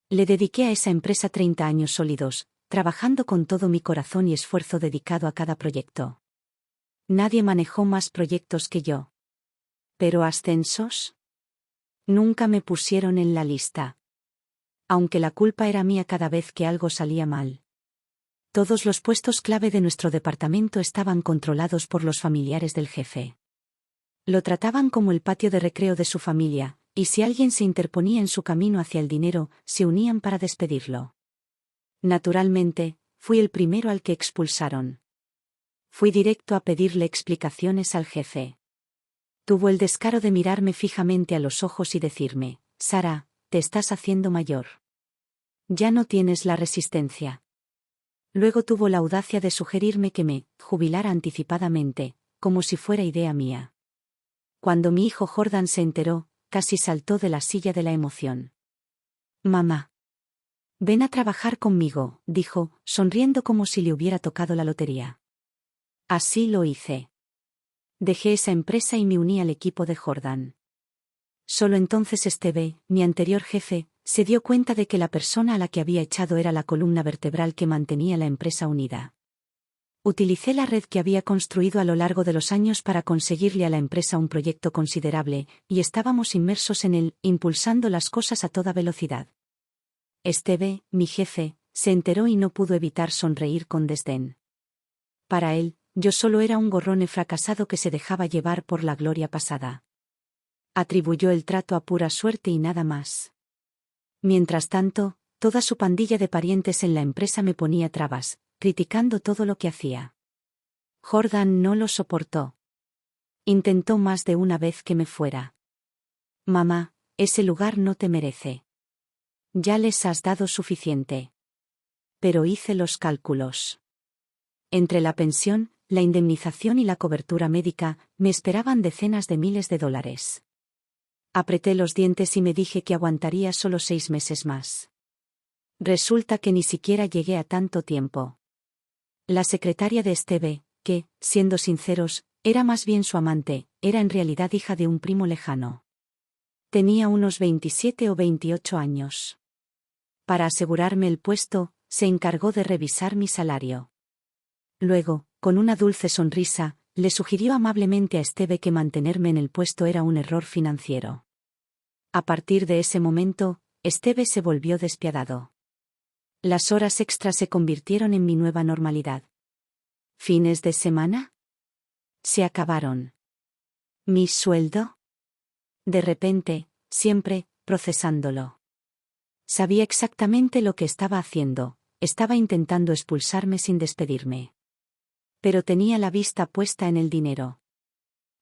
Le dediqué a esa empresa 30 años sólidos, trabajando con todo mi corazón y esfuerzo dedicado a cada proyecto. Nadie manejó más proyectos que yo. ¿Pero ascensos? Nunca me pusieron en la lista. Aunque la culpa era mía cada vez que algo salía mal. Todos los puestos clave de nuestro departamento estaban controlados por los familiares del jefe. Lo trataban como el patio de recreo de su familia, y si alguien se interponía en su camino hacia el dinero, se unían para despedirlo. Naturalmente, fui el primero al que expulsaron. Fui directo a pedirle explicaciones al jefe. Tuvo el descaro de mirarme fijamente a los ojos y decirme: Sara, te estás haciendo mayor. Ya no tienes la resistencia. Luego tuvo la audacia de sugerirme que me jubilara anticipadamente, como si fuera idea mía. Cuando mi hijo Jordan se enteró, casi saltó de la silla de la emoción. Mamá. Ven a trabajar conmigo, dijo, sonriendo como si le hubiera tocado la lotería. Así lo hice. Dejé esa empresa y me uní al equipo de Jordan. Solo entonces Esteve, mi anterior jefe, se dio cuenta de que la persona a la que había echado era la columna vertebral que mantenía la empresa unida. Utilicé la red que había construido a lo largo de los años para conseguirle a la empresa un proyecto considerable, y estábamos inmersos en él, impulsando las cosas a toda velocidad. Esteve, mi jefe, se enteró y no pudo evitar sonreír con desdén. Para él, yo solo era un gorrone fracasado que se dejaba llevar por la gloria pasada. Atribuyó el trato a pura suerte y nada más. Mientras tanto, toda su pandilla de parientes en la empresa me ponía trabas, criticando todo lo que hacía. Jordan no lo soportó. Intentó más de una vez que me fuera. Mamá, ese lugar no te merece. Ya les has dado suficiente. Pero hice los cálculos. Entre la pensión, la indemnización y la cobertura médica, me esperaban decenas de miles de dólares. Apreté los dientes y me dije que aguantaría solo 6 meses más. Resulta que ni siquiera llegué a tanto tiempo. La secretaria de Esteve, que, siendo sinceros, era más bien su amante, era en realidad hija de un primo lejano. Tenía unos 27 o 28 años. Para asegurarme el puesto, se encargó de revisar mi salario. Luego, con una dulce sonrisa, le sugirió amablemente a Esteve que mantenerme en el puesto era un error financiero. A partir de ese momento, Esteve se volvió despiadado. Las horas extras se convirtieron en mi nueva normalidad. ¿Fines de semana? Se acabaron. ¿Mi sueldo? De repente, siempre, procesándolo. Sabía exactamente lo que estaba haciendo, estaba intentando expulsarme sin despedirme. Pero tenía la vista puesta en el dinero.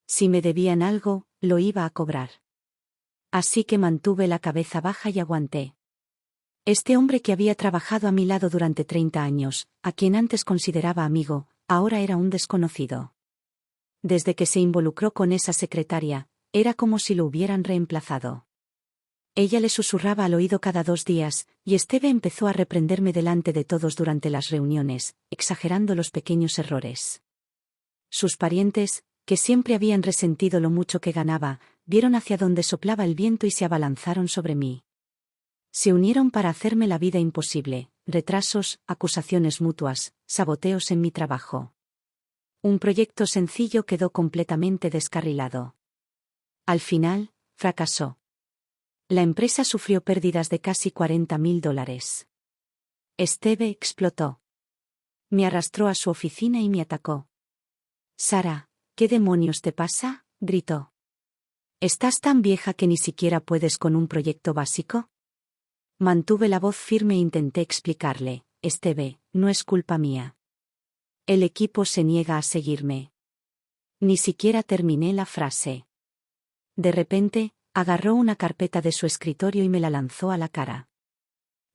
Si me debían algo, lo iba a cobrar. Así que mantuve la cabeza baja y aguanté. Este hombre que había trabajado a mi lado durante 30 años, a quien antes consideraba amigo, ahora era un desconocido. Desde que se involucró con esa secretaria, era como si lo hubieran reemplazado. Ella le susurraba al oído cada 2 días, y Esteve empezó a reprenderme delante de todos durante las reuniones, exagerando los pequeños errores. Sus parientes, que siempre habían resentido lo mucho que ganaba, vieron hacia donde soplaba el viento y se abalanzaron sobre mí. Se unieron para hacerme la vida imposible, retrasos, acusaciones mutuas, saboteos en mi trabajo. Un proyecto sencillo quedó completamente descarrilado. Al final, fracasó. La empresa sufrió pérdidas de casi $40.000. Esteve explotó. Me arrastró a su oficina y me atacó. Sara, ¿qué demonios te pasa?, gritó. ¿Estás tan vieja que ni siquiera puedes con un proyecto básico? Mantuve la voz firme e intenté explicarle: Esteve, no es culpa mía. El equipo se niega a seguirme. Ni siquiera terminé la frase. De repente, agarró una carpeta de su escritorio y me la lanzó a la cara.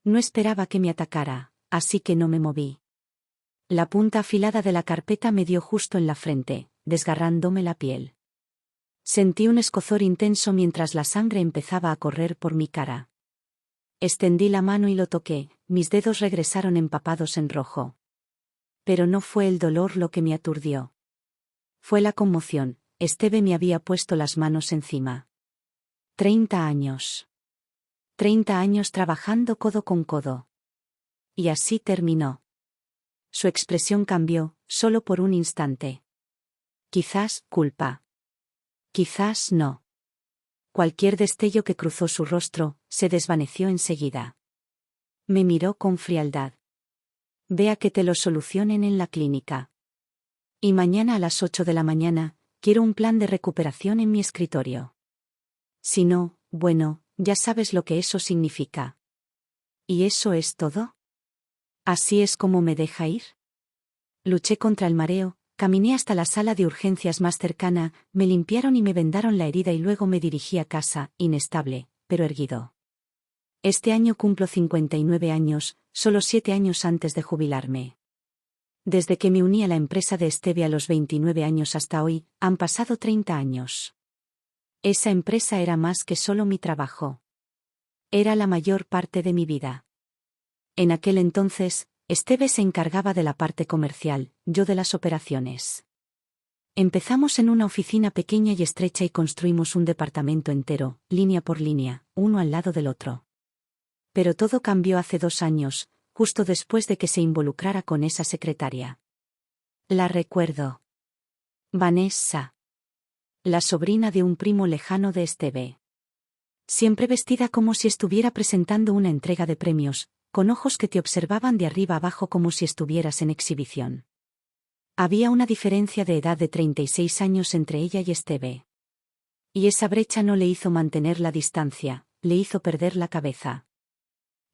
No esperaba que me atacara, así que no me moví. La punta afilada de la carpeta me dio justo en la frente, desgarrándome la piel. Sentí un escozor intenso mientras la sangre empezaba a correr por mi cara. Extendí la mano y lo toqué, mis dedos regresaron empapados en rojo. Pero no fue el dolor lo que me aturdió. Fue la conmoción. Esteve me había puesto las manos encima. 30 años. 30 años trabajando codo con codo. Y así terminó. Su expresión cambió, solo por un instante. Quizás culpa. Quizás no. Cualquier destello que cruzó su rostro, se desvaneció enseguida. Me miró con frialdad. Ve a que te lo solucionen en la clínica. Y mañana a las 8 de la mañana, quiero un plan de recuperación en mi escritorio. Si no, bueno, ya sabes lo que eso significa. ¿Y eso es todo? ¿Así es como me deja ir? Luché contra el mareo, caminé hasta la sala de urgencias más cercana, me limpiaron y me vendaron la herida y luego me dirigí a casa, inestable, pero erguido. Este año cumplo 59 años, solo 7 años antes de jubilarme. Desde que me uní a la empresa de Esteve a los 29 años hasta hoy, han pasado 30 años. Esa empresa era más que solo mi trabajo. Era la mayor parte de mi vida. En aquel entonces, Esteve se encargaba de la parte comercial, yo de las operaciones. Empezamos en una oficina pequeña y estrecha y construimos un departamento entero, línea por línea, uno al lado del otro. Pero todo cambió hace 2 años, justo después de que se involucrara con esa secretaria. La recuerdo. Vanessa. La sobrina de un primo lejano de Esteve. Siempre vestida como si estuviera presentando una entrega de premios, con ojos que te observaban de arriba abajo como si estuvieras en exhibición. Había una diferencia de edad de 36 años entre ella y Esteve. Y esa brecha no le hizo mantener la distancia, le hizo perder la cabeza.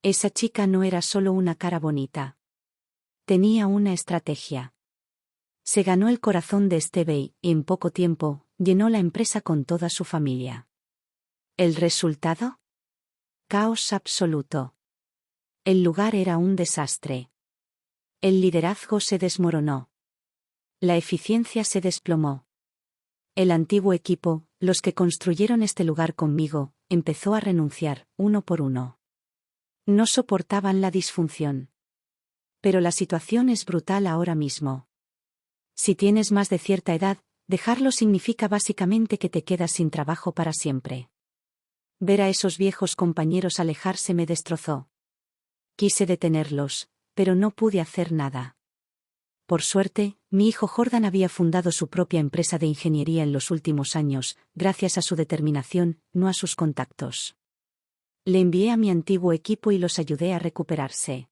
Esa chica no era solo una cara bonita. Tenía una estrategia. Se ganó el corazón de Esteve y, en poco tiempo, llenó la empresa con toda su familia. ¿El resultado? Caos absoluto. El lugar era un desastre. El liderazgo se desmoronó. La eficiencia se desplomó. El antiguo equipo, los que construyeron este lugar conmigo, empezó a renunciar, uno por uno. No soportaban la disfunción. Pero la situación es brutal ahora mismo. Si tienes más de cierta edad, dejarlo significa básicamente que te quedas sin trabajo para siempre. Ver a esos viejos compañeros alejarse me destrozó. Quise detenerlos, pero no pude hacer nada. Por suerte, mi hijo Jordan había fundado su propia empresa de ingeniería en los últimos años, gracias a su determinación, no a sus contactos. Le envié a mi antiguo equipo y los ayudé a recuperarse.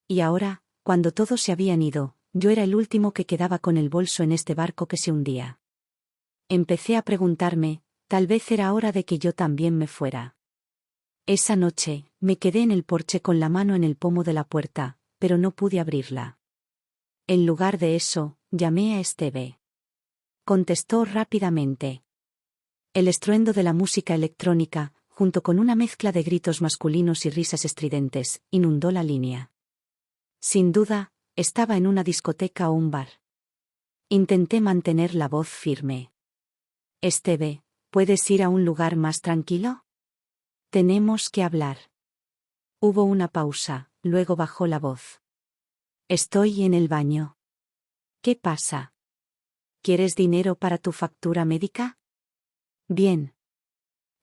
Y ahora, cuando todos se habían ido, yo era el último que quedaba con el bolso en este barco que se hundía. Empecé a preguntarme, tal vez era hora de que yo también me fuera. Esa noche, me quedé en el porche con la mano en el pomo de la puerta, pero no pude abrirla. En lugar de eso, llamé a Esteve. Contestó rápidamente. El estruendo de la música electrónica, junto con una mezcla de gritos masculinos y risas estridentes, inundó la línea. Sin duda, estaba en una discoteca o un bar. Intenté mantener la voz firme. Esteve, ¿puedes ir a un lugar más tranquilo? Tenemos que hablar. Hubo una pausa, luego bajó la voz. Estoy en el baño. ¿Qué pasa? ¿Quieres dinero para tu factura médica? Bien.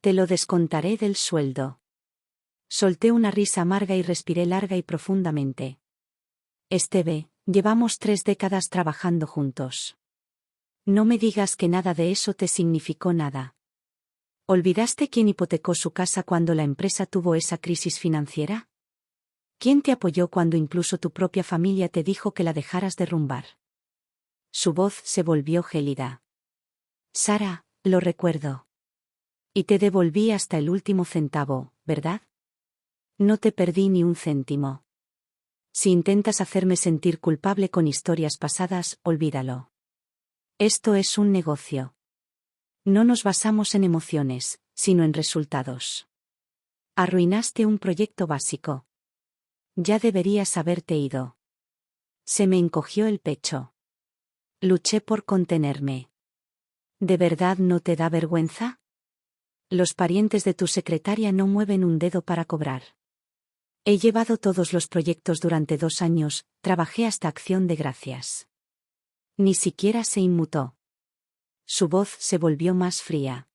Te lo descontaré del sueldo. Solté una risa amarga y respiré larga y profundamente. Esteve, llevamos 3 décadas trabajando juntos. No me digas que nada de eso te significó nada. ¿Olvidaste quién hipotecó su casa cuando la empresa tuvo esa crisis financiera? ¿Quién te apoyó cuando incluso tu propia familia te dijo que la dejaras derrumbar? Su voz se volvió gélida. Sara, lo recuerdo. Y te devolví hasta el último centavo, ¿verdad? No te perdí ni un céntimo. Si intentas hacerme sentir culpable con historias pasadas, olvídalo. Esto es un negocio. No nos basamos en emociones, sino en resultados. Arruinaste un proyecto básico. Ya deberías haberte ido. Se me encogió el pecho. Luché por contenerme. ¿De verdad no te da vergüenza? Los parientes de tu secretaria no mueven un dedo para cobrar. He llevado todos los proyectos durante 2 años, trabajé hasta Acción de Gracias. Ni siquiera se inmutó. Su voz se volvió más fría.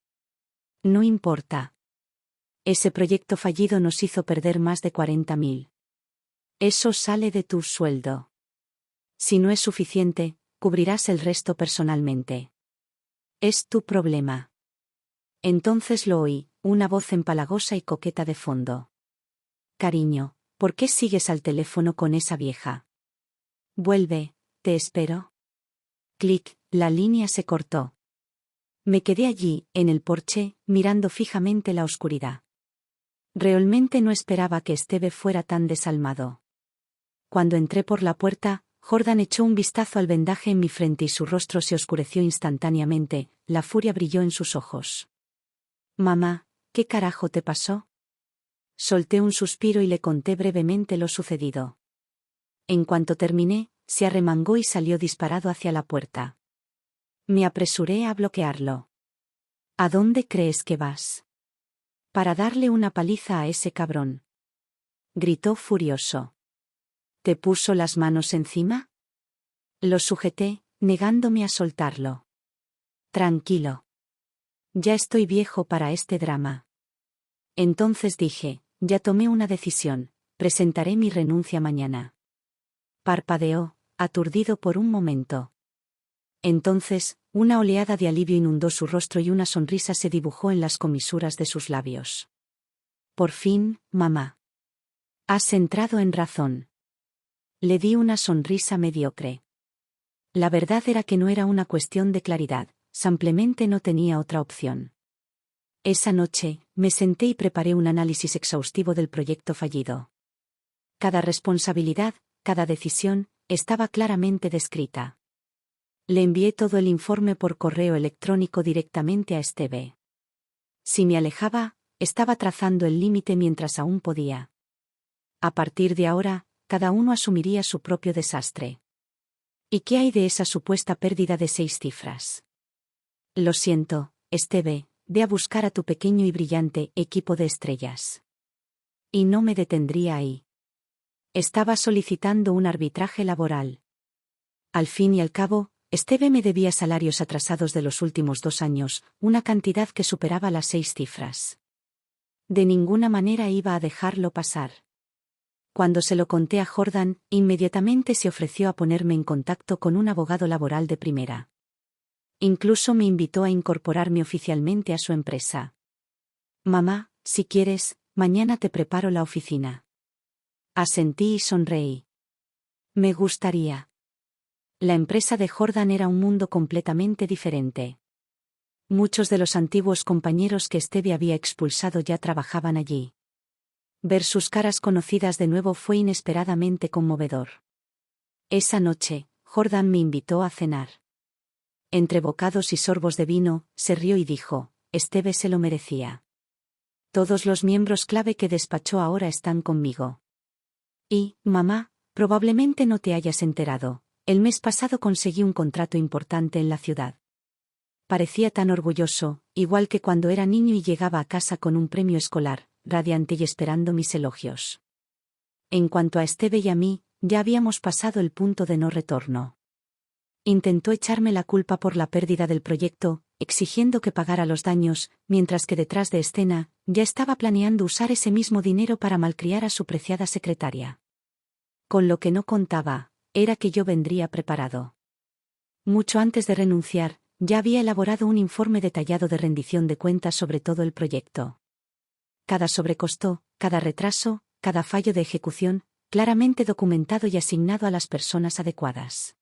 No importa. Ese proyecto fallido nos hizo perder más de 40.000. Eso sale de tu sueldo. Si no es suficiente, cubrirás el resto personalmente. Es tu problema. Entonces lo oí, una voz empalagosa y coqueta de fondo. Cariño, ¿por qué sigues al teléfono con esa vieja? Vuelve, te espero. Clic, la línea se cortó. Me quedé allí, en el porche, mirando fijamente la oscuridad. Realmente no esperaba que Esteve fuera tan desalmado. Cuando entré por la puerta, Jordan echó un vistazo al vendaje en mi frente y su rostro se oscureció instantáneamente, la furia brilló en sus ojos. Mamá, ¿qué carajo te pasó? Solté un suspiro y le conté brevemente lo sucedido. En cuanto terminé, se arremangó y salió disparado hacia la puerta. Me apresuré a bloquearlo. ¿A dónde crees que vas? Para darle una paliza a ese cabrón. Gritó furioso. ¿Te puso las manos encima? Lo sujeté, negándome a soltarlo. Tranquilo. Ya estoy viejo para este drama. Entonces dije, ya tomé una decisión, presentaré mi renuncia mañana. Parpadeó, aturdido por un momento. Entonces, una oleada de alivio inundó su rostro y una sonrisa se dibujó en las comisuras de sus labios. Por fin, mamá. Has entrado en razón. Le di una sonrisa mediocre. La verdad era que no era una cuestión de claridad, simplemente no tenía otra opción. Esa noche, me senté y preparé un análisis exhaustivo del proyecto fallido. Cada responsabilidad, cada decisión, estaba claramente descrita. Le envié todo el informe por correo electrónico directamente a Esteve. Si me alejaba, estaba trazando el límite mientras aún podía. A partir de ahora, cada uno asumiría su propio desastre. ¿Y qué hay de esa supuesta pérdida de 6 cifras? Lo siento, Esteve, ve a buscar a tu pequeño y brillante equipo de estrellas. Y no me detendría ahí. Estaba solicitando un arbitraje laboral. Al fin y al cabo, Esteve me debía salarios atrasados de los últimos 2 años, una cantidad que superaba las 6 cifras. De ninguna manera iba a dejarlo pasar. Cuando se lo conté a Jordan, inmediatamente se ofreció a ponerme en contacto con un abogado laboral de primera. Incluso me invitó a incorporarme oficialmente a su empresa. Mamá, si quieres, mañana te preparo la oficina. Asentí y sonreí. Me gustaría. La empresa de Jordan era un mundo completamente diferente. Muchos de los antiguos compañeros que Esteve había expulsado ya trabajaban allí. Ver sus caras conocidas de nuevo fue inesperadamente conmovedor. Esa noche, Jordan me invitó a cenar. Entre bocados y sorbos de vino, se rió y dijo, Esteve se lo merecía. Todos los miembros clave que despachó ahora están conmigo. Y, mamá, probablemente no te hayas enterado, el mes pasado conseguí un contrato importante en la ciudad. Parecía tan orgulloso, igual que cuando era niño y llegaba a casa con un premio escolar, radiante y esperando mis elogios. En cuanto a Esteve y a mí, ya habíamos pasado el punto de no retorno. Intentó echarme la culpa por la pérdida del proyecto, exigiendo que pagara los daños, mientras que detrás de escena, ya estaba planeando usar ese mismo dinero para malcriar a su preciada secretaria. Con lo que no contaba, era que yo vendría preparado. Mucho antes de renunciar, ya había elaborado un informe detallado de rendición de cuentas sobre todo el proyecto. Cada sobrecosto, cada retraso, cada fallo de ejecución, claramente documentado y asignado a las personas adecuadas.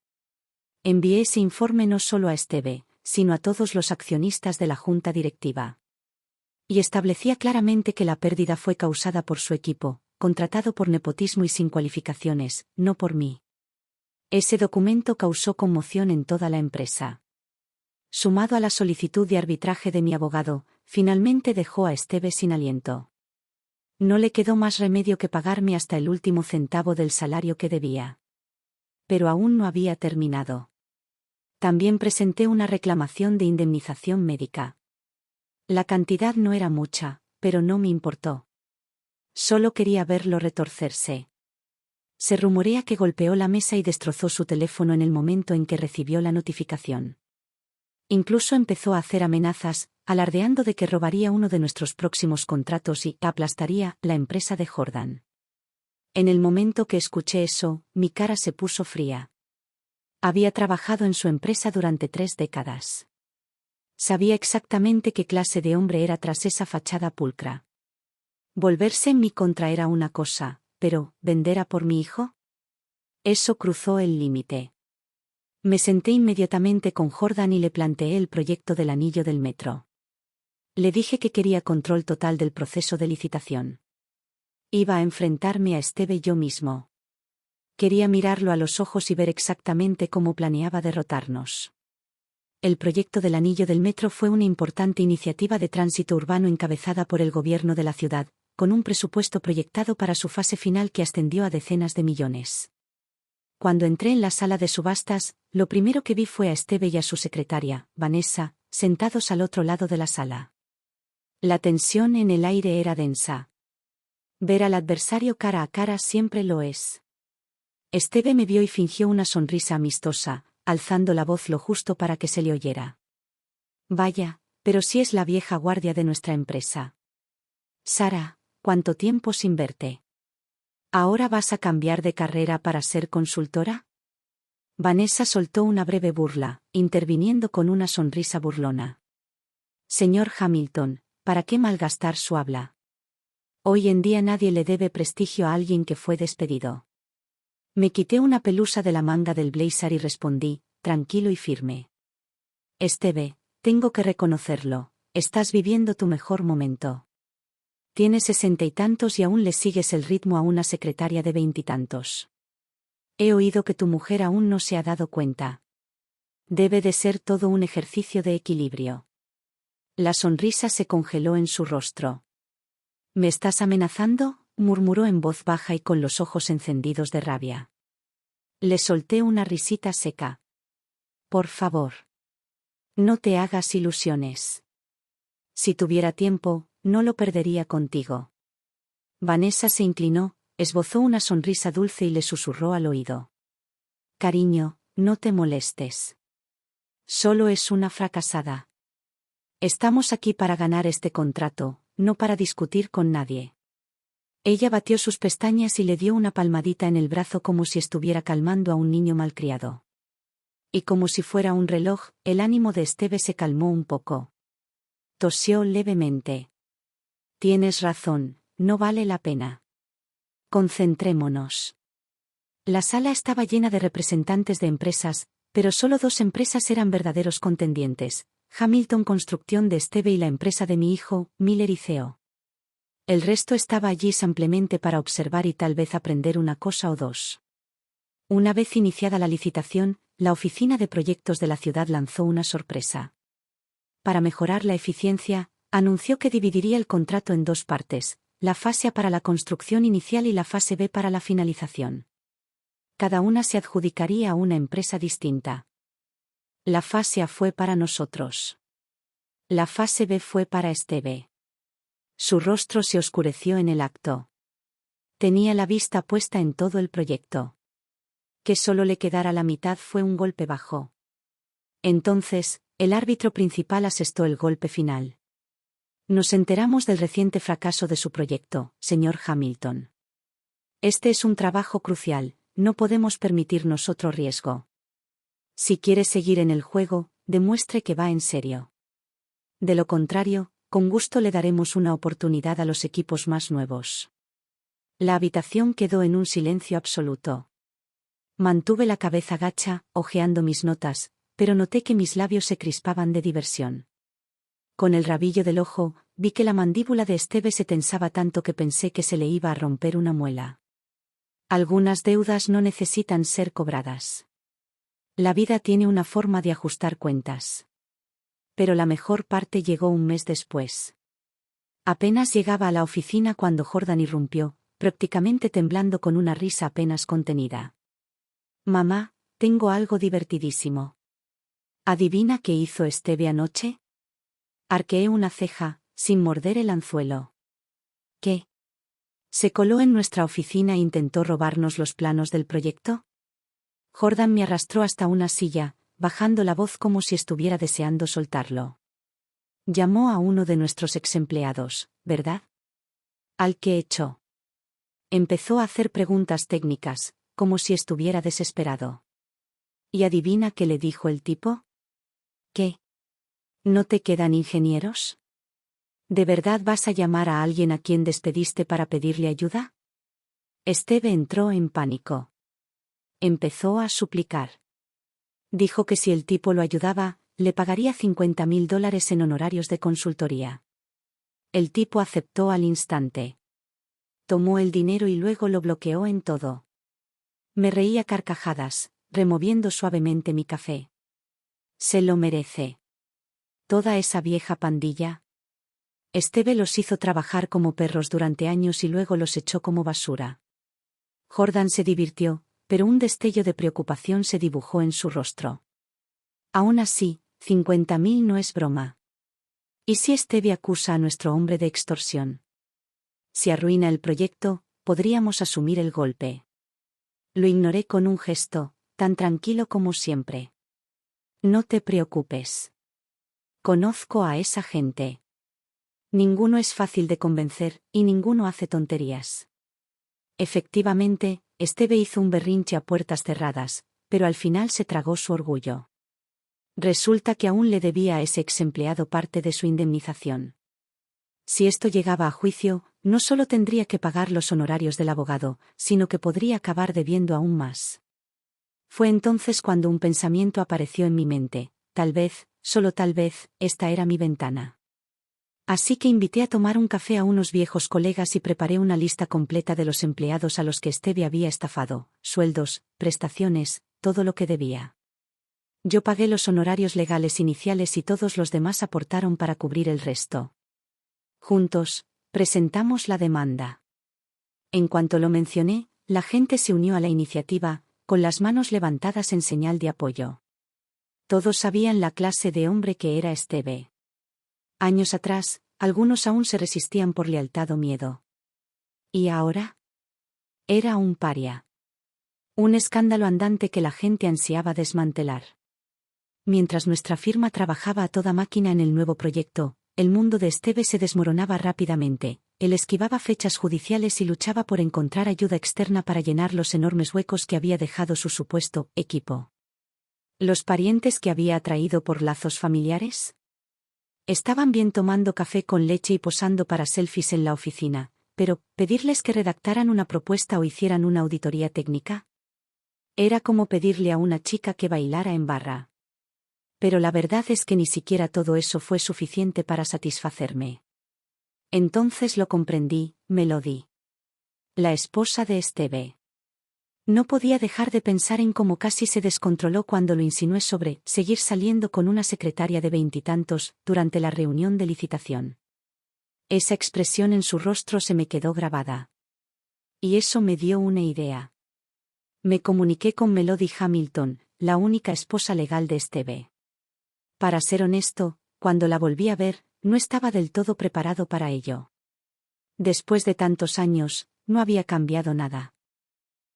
Envié ese informe no solo a Esteve, sino a todos los accionistas de la junta directiva. Y establecía claramente que la pérdida fue causada por su equipo, contratado por nepotismo y sin cualificaciones, no por mí. Ese documento causó conmoción en toda la empresa. Sumado a la solicitud de arbitraje de mi abogado, finalmente dejó a Esteve sin aliento. No le quedó más remedio que pagarme hasta el último centavo del salario que debía. Pero aún no había terminado. También presenté una reclamación de indemnización médica. La cantidad no era mucha, pero no me importó. Solo quería verlo retorcerse. Se rumorea que golpeó la mesa y destrozó su teléfono en el momento en que recibió la notificación. Incluso empezó a hacer amenazas, alardeando de que robaría uno de nuestros próximos contratos y aplastaría la empresa de Jordan. En el momento que escuché eso, mi cara se puso fría. Había trabajado en su empresa durante 3 décadas. Sabía exactamente qué clase de hombre era tras esa fachada pulcra. Volverse en mi contra era una cosa, pero ¿vender a por mi hijo? Eso cruzó el límite. Me senté inmediatamente con Jordan y le planteé el proyecto del anillo del metro. Le dije que quería control total del proceso de licitación. Iba a enfrentarme a Esteve yo mismo. Quería mirarlo a los ojos y ver exactamente cómo planeaba derrotarnos. El proyecto del anillo del metro fue una importante iniciativa de tránsito urbano encabezada por el gobierno de la ciudad, con un presupuesto proyectado para su fase final que ascendió a decenas de millones. Cuando entré en la sala de subastas, lo primero que vi fue a Esteve y a su secretaria, Vanessa, sentados al otro lado de la sala. La tensión en el aire era densa. Ver al adversario cara a cara siempre lo es. Esteve me vio y fingió una sonrisa amistosa, alzando la voz lo justo para que se le oyera. Vaya, pero si es la vieja guardia de nuestra empresa. Sara, ¿cuánto tiempo sin verte? ¿Ahora vas a cambiar de carrera para ser consultora? Vanessa soltó una breve burla, interviniendo con una sonrisa burlona. Señor Hamilton, ¿para qué malgastar su habla? Hoy en día nadie le debe prestigio a alguien que fue despedido. Me quité una pelusa de la manga del blazer y respondí, tranquilo y firme. Esteve, tengo que reconocerlo, estás viviendo tu mejor momento. Tienes 60 y tantos y aún le sigues el ritmo a una secretaria de 20 y tantos. He oído que tu mujer aún no se ha dado cuenta. Debe de ser todo un ejercicio de equilibrio. La sonrisa se congeló en su rostro. ¿Me estás amenazando?, murmuró en voz baja y con los ojos encendidos de rabia. Le solté una risita seca. Por favor. No te hagas ilusiones. Si tuviera tiempo, no lo perdería contigo. Vanessa se inclinó, esbozó una sonrisa dulce y le susurró al oído. Cariño, no te molestes. Solo es una fracasada. Estamos aquí para ganar este contrato, no para discutir con nadie. Ella batió sus pestañas y le dio una palmadita en el brazo como si estuviera calmando a un niño malcriado. Y como si fuera un reloj, el ánimo de Esteve se calmó un poco. Tosió levemente. Tienes razón, no vale la pena. Concentrémonos. La sala estaba llena de representantes de empresas, pero solo 2 empresas eran verdaderos contendientes: Hamilton Construcción de Esteve y la empresa de mi hijo, Miller y CEO. El resto estaba allí simplemente para observar y tal vez aprender una cosa o dos. Una vez iniciada la licitación, la oficina de proyectos de la ciudad lanzó una sorpresa. Para mejorar la eficiencia, anunció que dividiría el contrato en 2 partes, la fase A para la construcción inicial y la fase B para la finalización. Cada una se adjudicaría a una empresa distinta. La fase A fue para nosotros. La fase B fue para Esteve. Su rostro se oscureció en el acto. Tenía la vista puesta en todo el proyecto. Que solo le quedara la mitad fue un golpe bajo. Entonces, el árbitro principal asestó el golpe final. Nos enteramos del reciente fracaso de su proyecto, señor Hamilton. Este es un trabajo crucial, no podemos permitirnos otro riesgo. Si quiere seguir en el juego, demuestre que va en serio. De lo contrario, con gusto le daremos una oportunidad a los equipos más nuevos. La habitación quedó en un silencio absoluto. Mantuve la cabeza gacha, hojeando mis notas, pero noté que mis labios se crispaban de diversión. Con el rabillo del ojo, vi que la mandíbula de Esteve se tensaba tanto que pensé que se le iba a romper una muela. Algunas deudas no necesitan ser cobradas. La vida tiene una forma de ajustar cuentas. Pero la mejor parte llegó un mes después. Apenas llegaba a la oficina cuando Jordan irrumpió, prácticamente temblando con una risa apenas contenida. Mamá, tengo algo divertidísimo. ¿Adivina qué hizo Esteve anoche? Arqueé una ceja, sin morder el anzuelo. ¿Qué? ¿Se coló en nuestra oficina e intentó robarnos los planos del proyecto? Jordan me arrastró hasta una silla, bajando la voz como si estuviera deseando soltarlo. Llamó a uno de nuestros exempleados, ¿verdad? Al que echó. Empezó a hacer preguntas técnicas, como si estuviera desesperado. ¿Y adivina qué le dijo el tipo? ¿Qué? ¿No te quedan ingenieros? ¿De verdad vas a llamar a alguien a quien despediste para pedirle ayuda? Esteve entró en pánico. Empezó a suplicar. Dijo que si el tipo lo ayudaba, le pagaría $50.000 en honorarios de consultoría. El tipo aceptó al instante. Tomó el dinero y luego lo bloqueó en todo. Me reí a carcajadas, removiendo suavemente mi café. Se lo merece. Toda esa vieja pandilla. Esteve los hizo trabajar como perros durante años y luego los echó como basura. Jordan se divirtió, pero un destello de preocupación se dibujó en su rostro. Aún así, 50.000 no es broma. ¿Y si Esteve acusa a nuestro hombre de extorsión? Si arruina el proyecto, podríamos asumir el golpe. Lo ignoré con un gesto, tan tranquilo como siempre. No te preocupes. Conozco a esa gente. Ninguno es fácil de convencer, y ninguno hace tonterías. Efectivamente, Esteve hizo un berrinche a puertas cerradas, pero al final se tragó su orgullo. Resulta que aún le debía a ese exempleado parte de su indemnización. Si esto llegaba a juicio, no solo tendría que pagar los honorarios del abogado, sino que podría acabar debiendo aún más. Fue entonces cuando un pensamiento apareció en mi mente: tal vez, solo tal vez, esta era mi ventana. Así que invité a tomar un café a unos viejos colegas y preparé una lista completa de los empleados a los que Esteve había estafado: sueldos, prestaciones, todo lo que debía. Yo pagué los honorarios legales iniciales y todos los demás aportaron para cubrir el resto. Juntos, presentamos la demanda. En cuanto lo mencioné, la gente se unió a la iniciativa, con las manos levantadas en señal de apoyo. Todos sabían la clase de hombre que era Esteve. Años atrás, algunos aún se resistían por lealtad o miedo. ¿Y ahora? Era un paria. Un escándalo andante que la gente ansiaba desmantelar. Mientras nuestra firma trabajaba a toda máquina en el nuevo proyecto, el mundo de Esteve se desmoronaba rápidamente. Él esquivaba fechas judiciales y luchaba por encontrar ayuda externa para llenar los enormes huecos que había dejado su supuesto equipo. ¿Los parientes que había atraído por lazos familiares? Estaban bien tomando café con leche y posando para selfies en la oficina, pero ¿pedirles que redactaran una propuesta o hicieran una auditoría técnica? Era como pedirle a una chica que bailara en barra. Pero la verdad es que ni siquiera todo eso fue suficiente para satisfacerme. Entonces lo comprendí, Melody. La esposa de Esteve. No podía dejar de pensar en cómo casi se descontroló cuando lo insinué sobre seguir saliendo con una secretaria de 20 durante la reunión de licitación. Esa expresión en su rostro se me quedó grabada. Y eso me dio una idea. Me comuniqué con Melody Hamilton, la única esposa legal de Esteve. Para ser honesto, cuando la volví a ver, no estaba del todo preparado para ello. Después de tantos años, no había cambiado nada.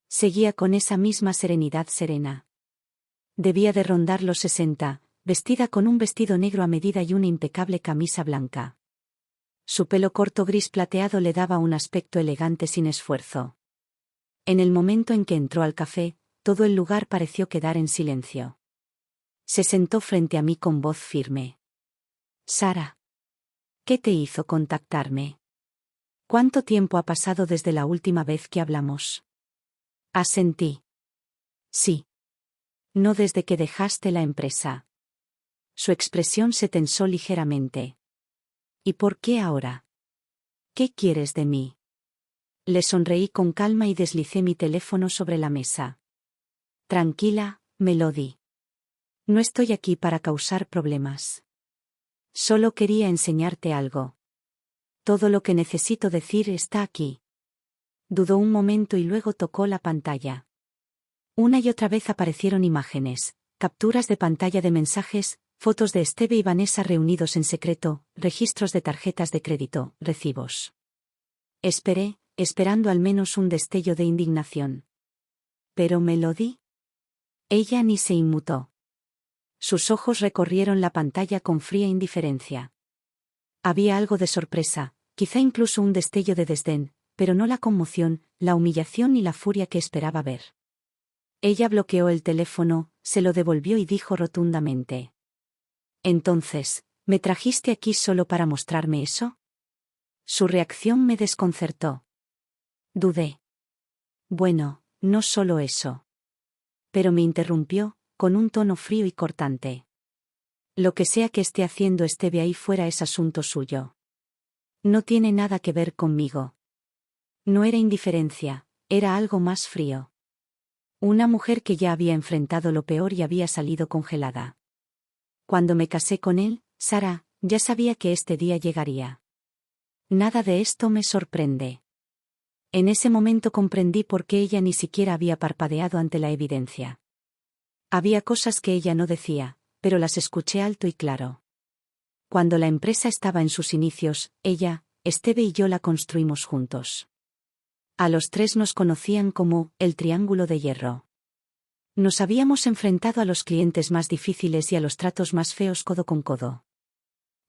Seguía con esa misma serenidad serena. Debía de rondar los 60, vestida con un vestido negro a medida y una impecable camisa blanca. Su pelo corto gris plateado le daba un aspecto elegante sin esfuerzo. En el momento en que entró al café, todo el lugar pareció quedar en silencio. Se sentó frente a mí con voz firme. Sara. ¿Qué te hizo contactarme? ¿Cuánto tiempo ha pasado desde la última vez que hablamos? Asentí. Sí. No desde que dejaste la empresa. Su expresión se tensó ligeramente. ¿Y por qué ahora? ¿Qué quieres de mí? Le sonreí con calma y deslicé mi teléfono sobre la mesa. Tranquila, Melody. No estoy aquí para causar problemas. Solo quería enseñarte algo. Todo lo que necesito decir está aquí. Dudó un momento y luego tocó la pantalla. Una y otra vez aparecieron imágenes, capturas de pantalla de mensajes, fotos de Esteve y Vanessa reunidos en secreto, registros de tarjetas de crédito, recibos. Esperé, esperando al menos un destello de indignación. ¿Pero Melody? Ella ni se inmutó. Sus ojos recorrieron la pantalla con fría indiferencia. Había algo de sorpresa, quizá incluso un destello de desdén, pero no la conmoción, la humillación ni la furia que esperaba ver. Ella bloqueó el teléfono, se lo devolvió y dijo rotundamente: «Entonces, ¿me trajiste aquí solo para mostrarme eso?». Su reacción me desconcertó. Dudé. Bueno, no solo eso. Pero me interrumpió, con un tono frío y cortante. Lo que sea que esté haciendo Esteve ahí fuera es asunto suyo. No tiene nada que ver conmigo. No era indiferencia, era algo más frío. Una mujer que ya había enfrentado lo peor y había salido congelada. Cuando me casé con él, Sara, ya sabía que este día llegaría. Nada de esto me sorprende. En ese momento comprendí por qué ella ni siquiera había parpadeado ante la evidencia. Había cosas que ella no decía, pero las escuché alto y claro. Cuando la empresa estaba en sus inicios, ella, Esteve y yo la construimos juntos. A los tres nos conocían como el Triángulo de Hierro. Nos habíamos enfrentado a los clientes más difíciles y a los tratos más feos codo con codo.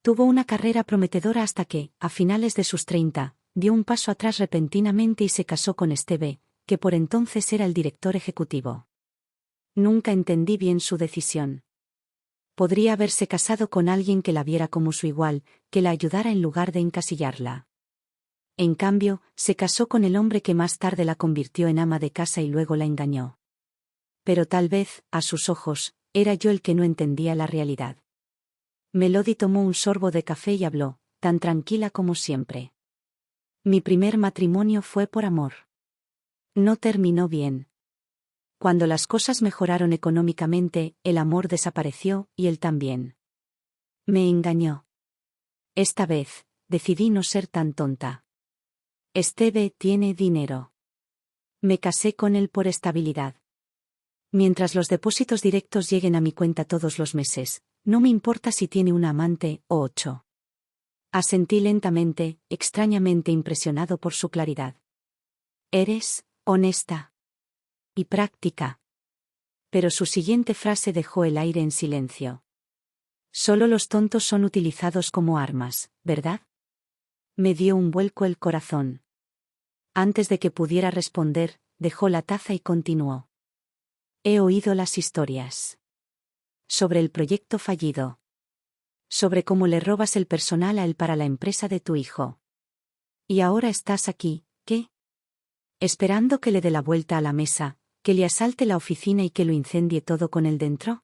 Tuvo una carrera prometedora hasta que, a finales de sus 30, dio un paso atrás repentinamente y se casó con Esteve, que por entonces era el director ejecutivo. Nunca entendí bien su decisión. Podría haberse casado con alguien que la viera como su igual, que la ayudara en lugar de encasillarla. En cambio, se casó con el hombre que más tarde la convirtió en ama de casa y luego la engañó. Pero tal vez, a sus ojos, era yo el que no entendía la realidad. Melody tomó un sorbo de café y habló, tan tranquila como siempre. Mi primer matrimonio fue por amor. No terminó bien. Cuando las cosas mejoraron económicamente, el amor desapareció, y él también. Me engañó. Esta vez, decidí no ser tan tonta. Esteve tiene dinero. Me casé con él por estabilidad. Mientras los depósitos directos lleguen a mi cuenta todos los meses, no me importa si tiene una amante o 8. Asentí lentamente, extrañamente impresionado por su claridad. Eres honesta y práctica. Pero su siguiente frase dejó el aire en silencio. Solo los tontos son utilizados como armas, ¿verdad? Me dio un vuelco el corazón. Antes de que pudiera responder, dejó la taza y continuó. He oído las historias. Sobre el proyecto fallido. Sobre cómo le robas el personal a él para la empresa de tu hijo. Y ahora estás aquí, ¿qué? Esperando que le dé la vuelta a la mesa, que le asalte la oficina y que lo incendie todo con él dentro.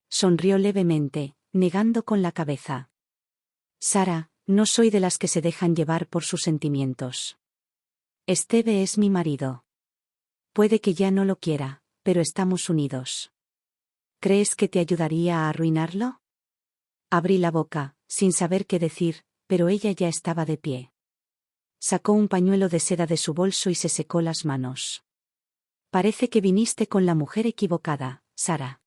Sonrió levemente, negando con la cabeza. Sara, no soy de las que se dejan llevar por sus sentimientos. Esteve es mi marido. Puede que ya no lo quiera, pero estamos unidos. ¿Crees que te ayudaría a arruinarlo? Abrí la boca, sin saber qué decir, pero ella ya estaba de pie. Sacó un pañuelo de seda de su bolso y se secó las manos. Parece que viniste con la mujer equivocada, Sara.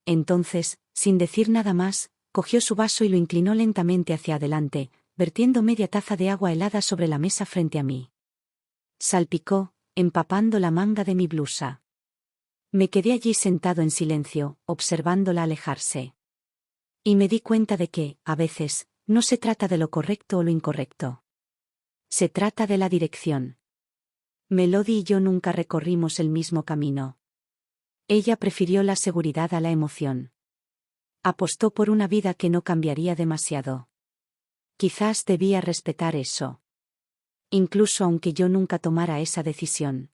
Entonces, sin decir nada más, cogió su vaso y lo inclinó lentamente hacia adelante, vertiendo media taza de agua helada sobre la mesa frente a mí. Salpicó, empapando la manga de mi blusa. Me quedé allí sentado en silencio, observándola alejarse. Y me di cuenta de que, a veces, no se trata de lo correcto o lo incorrecto. Se trata de la dirección. Melody y yo nunca recorrimos el mismo camino. Ella prefirió la seguridad a la emoción. Apostó por una vida que no cambiaría demasiado. Quizás debía respetar eso. Incluso aunque yo nunca tomara esa decisión.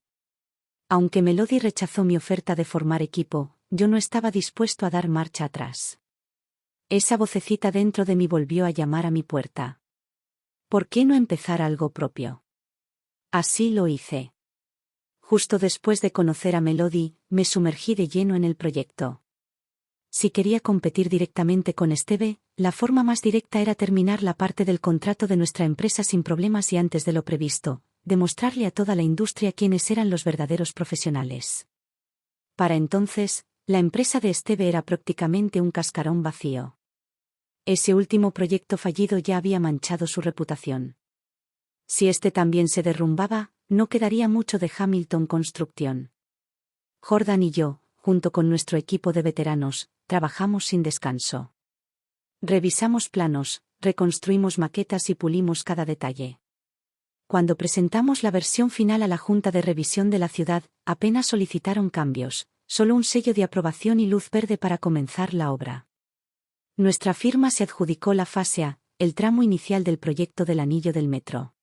Aunque Melody rechazó mi oferta de formar equipo, yo no estaba dispuesto a dar marcha atrás. Esa vocecita dentro de mí volvió a llamar a mi puerta. ¿Por qué no empezar algo propio? Así lo hice. Justo después de conocer a Melody, me sumergí de lleno en el proyecto. Si quería competir directamente con Esteve, la forma más directa era terminar la parte del contrato de nuestra empresa sin problemas y antes de lo previsto, demostrarle a toda la industria quiénes eran los verdaderos profesionales. Para entonces, la empresa de Esteve era prácticamente un cascarón vacío. Ese último proyecto fallido ya había manchado su reputación. Si este también se derrumbaba, no quedaría mucho de Hamilton Construction. Jordan y yo, junto con nuestro equipo de veteranos, trabajamos sin descanso. Revisamos planos, reconstruimos maquetas y pulimos cada detalle. Cuando presentamos la versión final a la Junta de Revisión de la ciudad, apenas solicitaron cambios, solo un sello de aprobación y luz verde para comenzar la obra. Nuestra firma se adjudicó la fase A, el tramo inicial del proyecto del anillo del metro.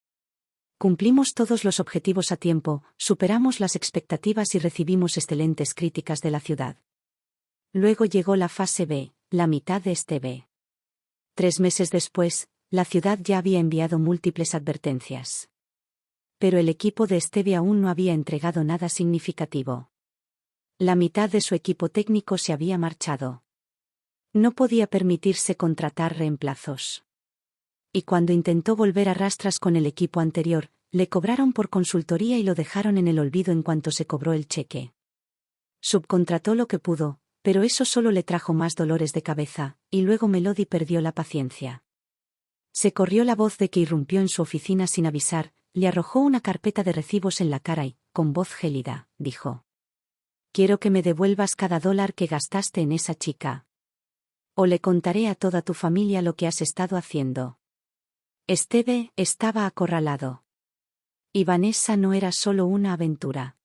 Cumplimos todos los objetivos a tiempo, superamos las expectativas y recibimos excelentes críticas de la ciudad. Luego llegó la fase B, la mitad de este B. 3 meses después, la ciudad ya había enviado múltiples advertencias. Pero el equipo de Esteve aún no había entregado nada significativo. La mitad de su equipo técnico se había marchado. No podía permitirse contratar reemplazos. Y cuando intentó volver a rastras con el equipo anterior, le cobraron por consultoría y lo dejaron en el olvido en cuanto se cobró el cheque. Subcontrató lo que pudo, pero eso solo le trajo más dolores de cabeza, y luego Melody perdió la paciencia. Se corrió la voz de que irrumpió en su oficina sin avisar, le arrojó una carpeta de recibos en la cara y, con voz gélida, dijo: «Quiero que me devuelvas cada $1 que gastaste en esa chica. O le contaré a toda tu familia lo que has estado haciendo». Esteve estaba acorralado. Y Vanessa no era solo una aventura.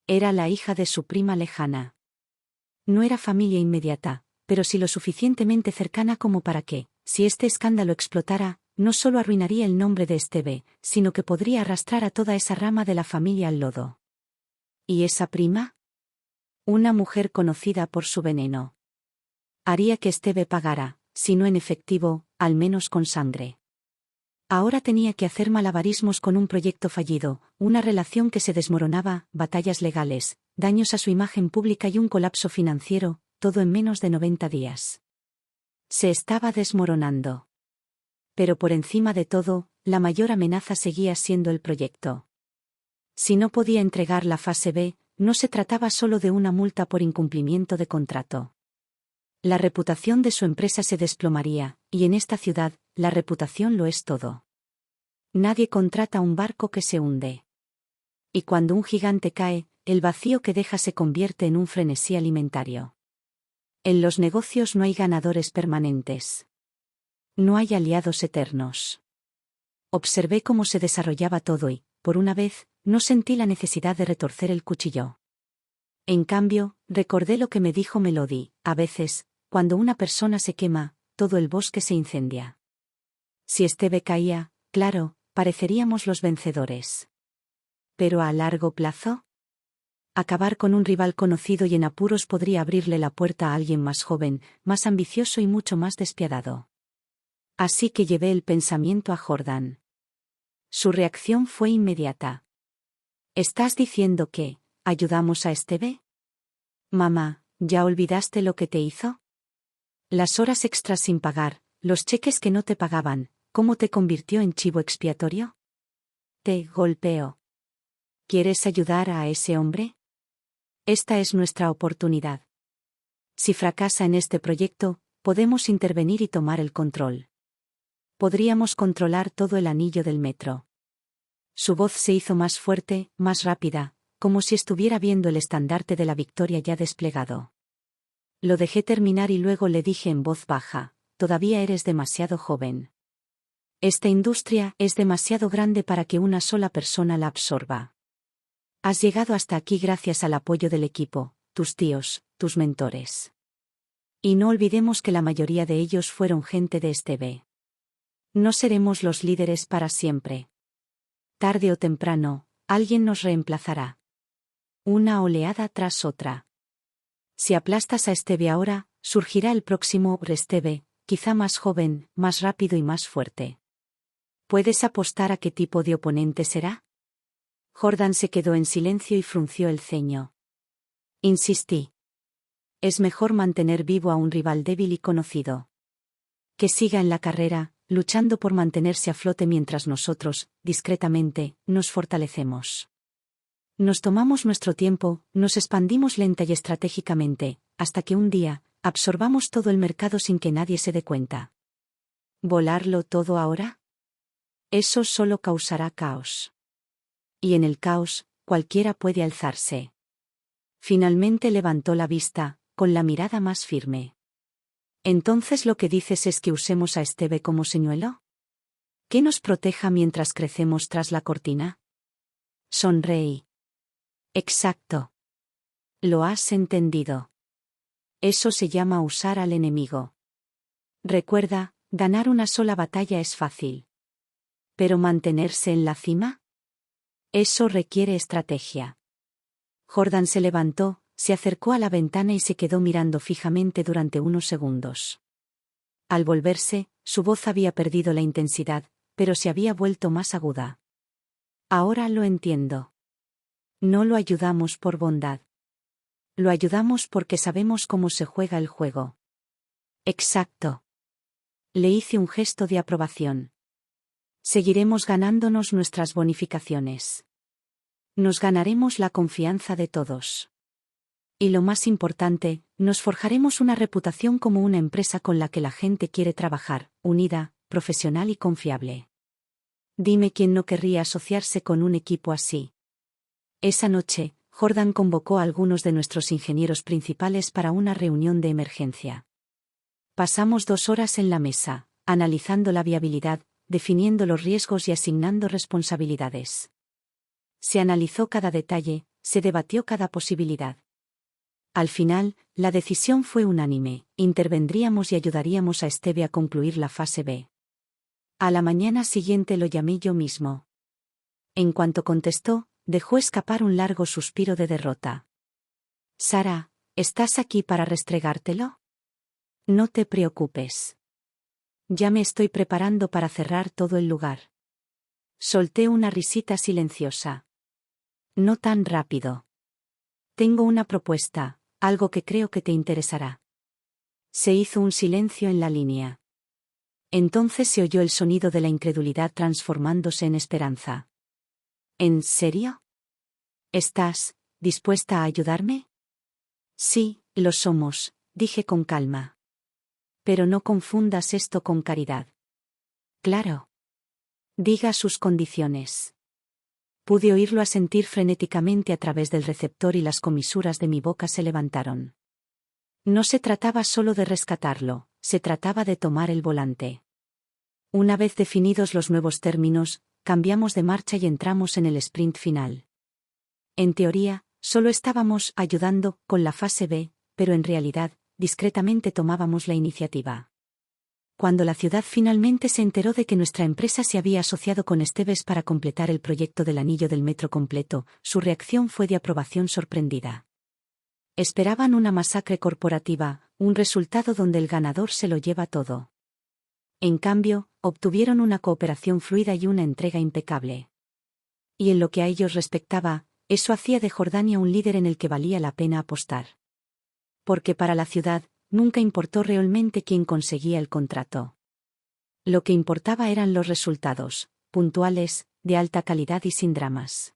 Era la hija de su prima lejana. No era familia inmediata, pero sí lo suficientemente cercana como para que, si este escándalo explotara, no solo arruinaría el nombre de Esteve, sino que podría arrastrar a toda esa rama de la familia al lodo. ¿Y esa prima? Una mujer conocida por su veneno. Haría que Esteve pagara, si no en efectivo, al menos con sangre. Ahora tenía que hacer malabarismos con un proyecto fallido, una relación que se desmoronaba, batallas legales, daños a su imagen pública y un colapso financiero, todo en menos de 90 días. Se estaba desmoronando. Pero por encima de todo, la mayor amenaza seguía siendo el proyecto. Si no podía entregar la fase B, no se trataba solo de una multa por incumplimiento de contrato. La reputación de su empresa se desplomaría, y en esta ciudad, la reputación lo es todo. Nadie contrata un barco que se hunde. Y cuando un gigante cae, el vacío que deja se convierte en un frenesí alimentario. En los negocios no hay ganadores permanentes. No hay aliados eternos. Observé cómo se desarrollaba todo y, por una vez, no sentí la necesidad de retorcer el cuchillo. En cambio, recordé lo que me dijo Melody: a veces, cuando una persona se quema, todo el bosque se incendia. Si Esteve caía, claro, pareceríamos los vencedores. ¿Pero a largo plazo? Acabar con un rival conocido y en apuros podría abrirle la puerta a alguien más joven, más ambicioso y mucho más despiadado. Así que llevé el pensamiento a Jordan. Su reacción fue inmediata. ¿Estás diciendo que ayudamos a Esteve? Mamá, ¿ya olvidaste lo que te hizo? Las horas extras sin pagar, los cheques que no te pagaban, ¿cómo te convirtió en chivo expiatorio? Te golpeó. ¿Quieres ayudar a ese hombre? Esta es nuestra oportunidad. Si fracasa en este proyecto, podemos intervenir y tomar el control. Podríamos controlar todo el anillo del metro. Su voz se hizo más fuerte, más rápida, como si estuviera viendo el estandarte de la victoria ya desplegado. Lo dejé terminar y luego le dije en voz baja: todavía eres demasiado joven. Esta industria es demasiado grande para que una sola persona la absorba. Has llegado hasta aquí gracias al apoyo del equipo, tus tíos, tus mentores. Y no olvidemos que la mayoría de ellos fueron gente de Esteve. No seremos los líderes para siempre. Tarde o temprano, alguien nos reemplazará. Una oleada tras otra. Si aplastas a Esteve ahora, surgirá el próximo Esteve, quizá más joven, más rápido y más fuerte. ¿Puedes apostar a qué tipo de oponente será? Jordan se quedó en silencio y frunció el ceño. Insistí. Es mejor mantener vivo a un rival débil y conocido. Que siga en la carrera, luchando por mantenerse a flote mientras nosotros, discretamente, nos fortalecemos. Nos tomamos nuestro tiempo, nos expandimos lenta y estratégicamente, hasta que un día, absorbamos todo el mercado sin que nadie se dé cuenta. ¿Volarlo todo ahora? Eso solo causará caos. Y en el caos, cualquiera puede alzarse. Finalmente levantó la vista, con la mirada más firme. Entonces lo que dices es que usemos a Esteve como señuelo. ¿Que nos proteja mientras crecemos tras la cortina? Sonreí. Exacto. Lo has entendido. Eso se llama usar al enemigo. Recuerda, ganar una sola batalla es fácil. ¿Pero mantenerse en la cima? Eso requiere estrategia. Jordan se levantó, se acercó a la ventana y se quedó mirando fijamente durante unos segundos. Al volverse, su voz había perdido la intensidad, pero se había vuelto más aguda. Ahora lo entiendo. No lo ayudamos por bondad. Lo ayudamos porque sabemos cómo se juega el juego. Exacto. Le hice un gesto de aprobación. Seguiremos ganándonos nuestras bonificaciones. Nos ganaremos la confianza de todos. Y lo más importante, nos forjaremos una reputación como una empresa con la que la gente quiere trabajar, unida, profesional y confiable. Dime quién no querría asociarse con un equipo así. Esa noche, Jordan convocó a algunos de nuestros ingenieros principales para una reunión de emergencia. Pasamos 2 horas en la mesa, analizando la viabilidad, definiendo los riesgos y asignando responsabilidades. Se analizó cada detalle, se debatió cada posibilidad. Al final, la decisión fue unánime: intervendríamos y ayudaríamos a Esteve a concluir la fase B. A la mañana siguiente lo llamé yo mismo. En cuanto contestó, dejó escapar un largo suspiro de derrota. Sara, ¿estás aquí para restregártelo? No te preocupes. Ya me estoy preparando para cerrar todo el lugar. Solté una risita silenciosa. No tan rápido. Tengo una propuesta, algo que creo que te interesará. Se hizo un silencio en la línea. Entonces se oyó el sonido de la incredulidad transformándose en esperanza. ¿En serio? ¿Estás dispuesta a ayudarme? Sí, lo somos, dije con calma. Pero no confundas esto con caridad. Claro. Diga sus condiciones. Pude oírlo asentir frenéticamente a través del receptor y las comisuras de mi boca se levantaron. No se trataba solo de rescatarlo, se trataba de tomar el volante. Una vez definidos los nuevos términos, cambiamos de marcha y entramos en el sprint final. En teoría, solo estábamos ayudando con la fase B, pero en realidad, discretamente tomábamos la iniciativa. Cuando la ciudad finalmente se enteró de que nuestra empresa se había asociado con Esteves para completar el proyecto del anillo del metro completo, su reacción fue de aprobación sorprendida. Esperaban una masacre corporativa, un resultado donde el ganador se lo lleva todo. En cambio, obtuvieron una cooperación fluida y una entrega impecable. Y en lo que a ellos respectaba, eso hacía de Jordania un líder en el que valía la pena apostar. Porque para la ciudad, nunca importó realmente quién conseguía el contrato. Lo que importaba eran los resultados, puntuales, de alta calidad y sin dramas.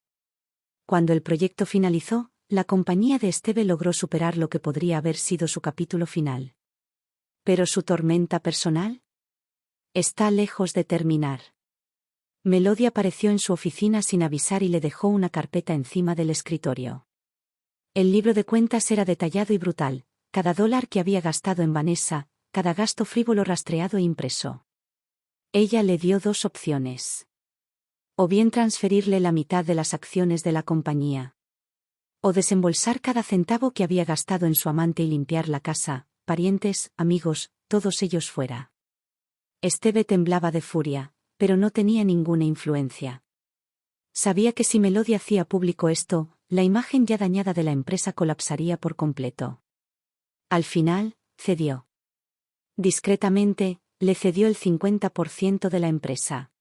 Cuando el proyecto finalizó, la compañía de Esteve logró superar lo que podría haber sido su capítulo final. ¿Pero su tormenta personal? Está lejos de terminar. Melody apareció en su oficina sin avisar y le dejó una carpeta encima del escritorio. El libro de cuentas era detallado y brutal, cada dólar que había gastado en Vanessa, cada gasto frívolo rastreado e impreso. Ella le dio 2 opciones. O bien transferirle la mitad de las acciones de la compañía. O desembolsar cada centavo que había gastado en su amante y limpiar la casa, parientes, amigos, todos ellos fuera. Esteve temblaba de furia, pero no tenía ninguna influencia. Sabía que si Melody hacía público esto, la imagen ya dañada de la empresa colapsaría por completo. Al final, cedió. Discretamente, le cedió el 50% de la empresa.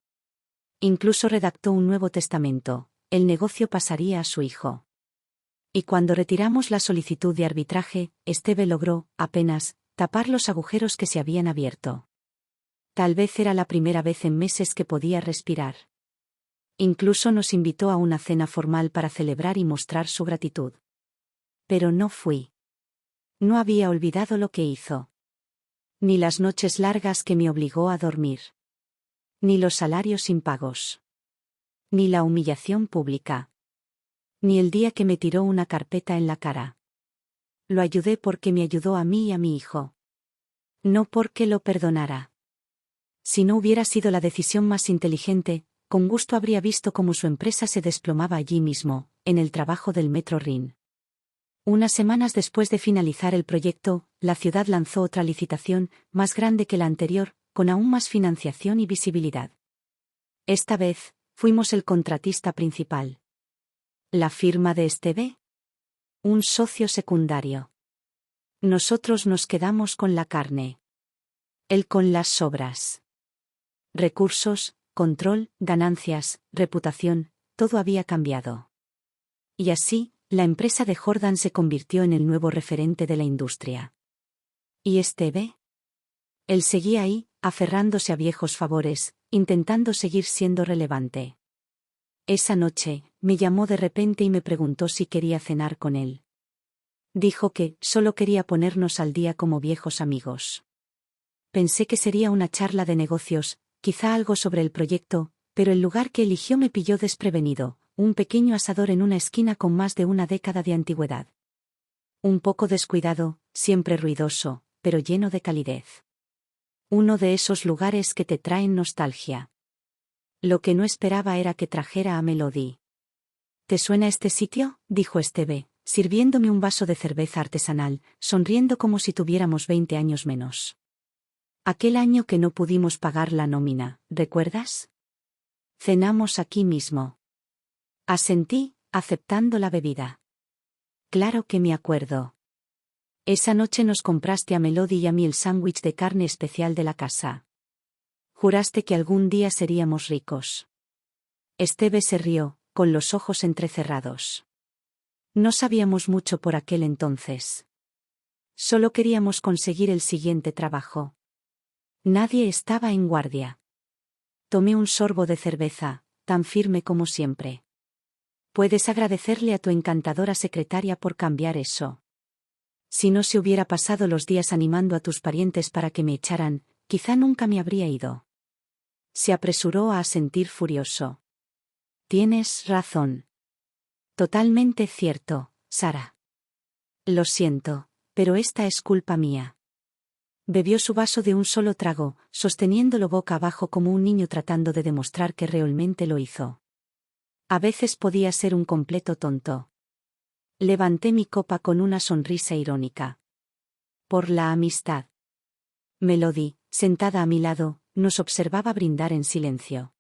Incluso redactó un nuevo testamento: el negocio pasaría a su hijo. Y cuando retiramos la solicitud de arbitraje, Esteve logró, apenas, tapar los agujeros que se habían abierto. Tal vez era la primera vez en meses que podía respirar. Incluso nos invitó a una cena formal para celebrar y mostrar su gratitud. Pero no fui. No había olvidado lo que hizo. Ni las noches largas que me obligó a dormir. Ni los salarios impagos. Ni la humillación pública. Ni el día que me tiró una carpeta en la cara. Lo ayudé porque me ayudó a mí y a mi hijo. No porque lo perdonara. Si no hubiera sido la decisión más inteligente, con gusto habría visto cómo su empresa se desplomaba allí mismo, en el trabajo del Metro Rin. Unas semanas después de finalizar el proyecto, la ciudad lanzó otra licitación, más grande que la anterior, con aún más financiación y visibilidad. Esta vez, fuimos el contratista principal. ¿La firma de Esteve? Un socio secundario. Nosotros nos quedamos con la carne. Él con las sobras. Recursos, control, ganancias, reputación, todo había cambiado. Y así, la empresa de Jordan se convirtió en el nuevo referente de la industria. ¿Y Esteve? Él seguía ahí, aferrándose a viejos favores, intentando seguir siendo relevante. Esa noche, me llamó de repente y me preguntó si quería cenar con él. Dijo que solo quería ponernos al día como viejos amigos. Pensé que sería una charla de negocios, quizá algo sobre el proyecto, pero el lugar que eligió me pilló desprevenido, un pequeño asador en una esquina con más de una década de antigüedad. Un poco descuidado, siempre ruidoso, pero lleno de calidez. Uno de esos lugares que te traen nostalgia. Lo que no esperaba era que trajera a Melody. ¿Te suena este sitio?, dijo Esteve, sirviéndome un vaso de cerveza artesanal, sonriendo como si tuviéramos 20 años menos. Aquel año que no pudimos pagar la nómina, ¿recuerdas? Cenamos aquí mismo. Asentí, aceptando la bebida. Claro que me acuerdo. Esa noche nos compraste a Melody y a mí el sándwich de carne especial de la casa. Juraste que algún día seríamos ricos. Esteve se rió, con los ojos entrecerrados. No sabíamos mucho por aquel entonces. Solo queríamos conseguir el siguiente trabajo. Nadie estaba en guardia. Tomé un sorbo de cerveza, tan firme como siempre. Puedes agradecerle a tu encantadora secretaria por cambiar eso. Si no se hubiera pasado los días animando a tus parientes para que me echaran, quizá nunca me habría ido. Se apresuró a asentir furioso. Tienes razón. Totalmente cierto, Sara. Lo siento, pero esta es culpa mía. Bebió su vaso de un solo trago, sosteniéndolo boca abajo como un niño tratando de demostrar que realmente lo hizo. A veces podía ser un completo tonto. Levanté mi copa con una sonrisa irónica. Por la amistad. Melody, sentada a mi lado, nos observaba brindar en silencio.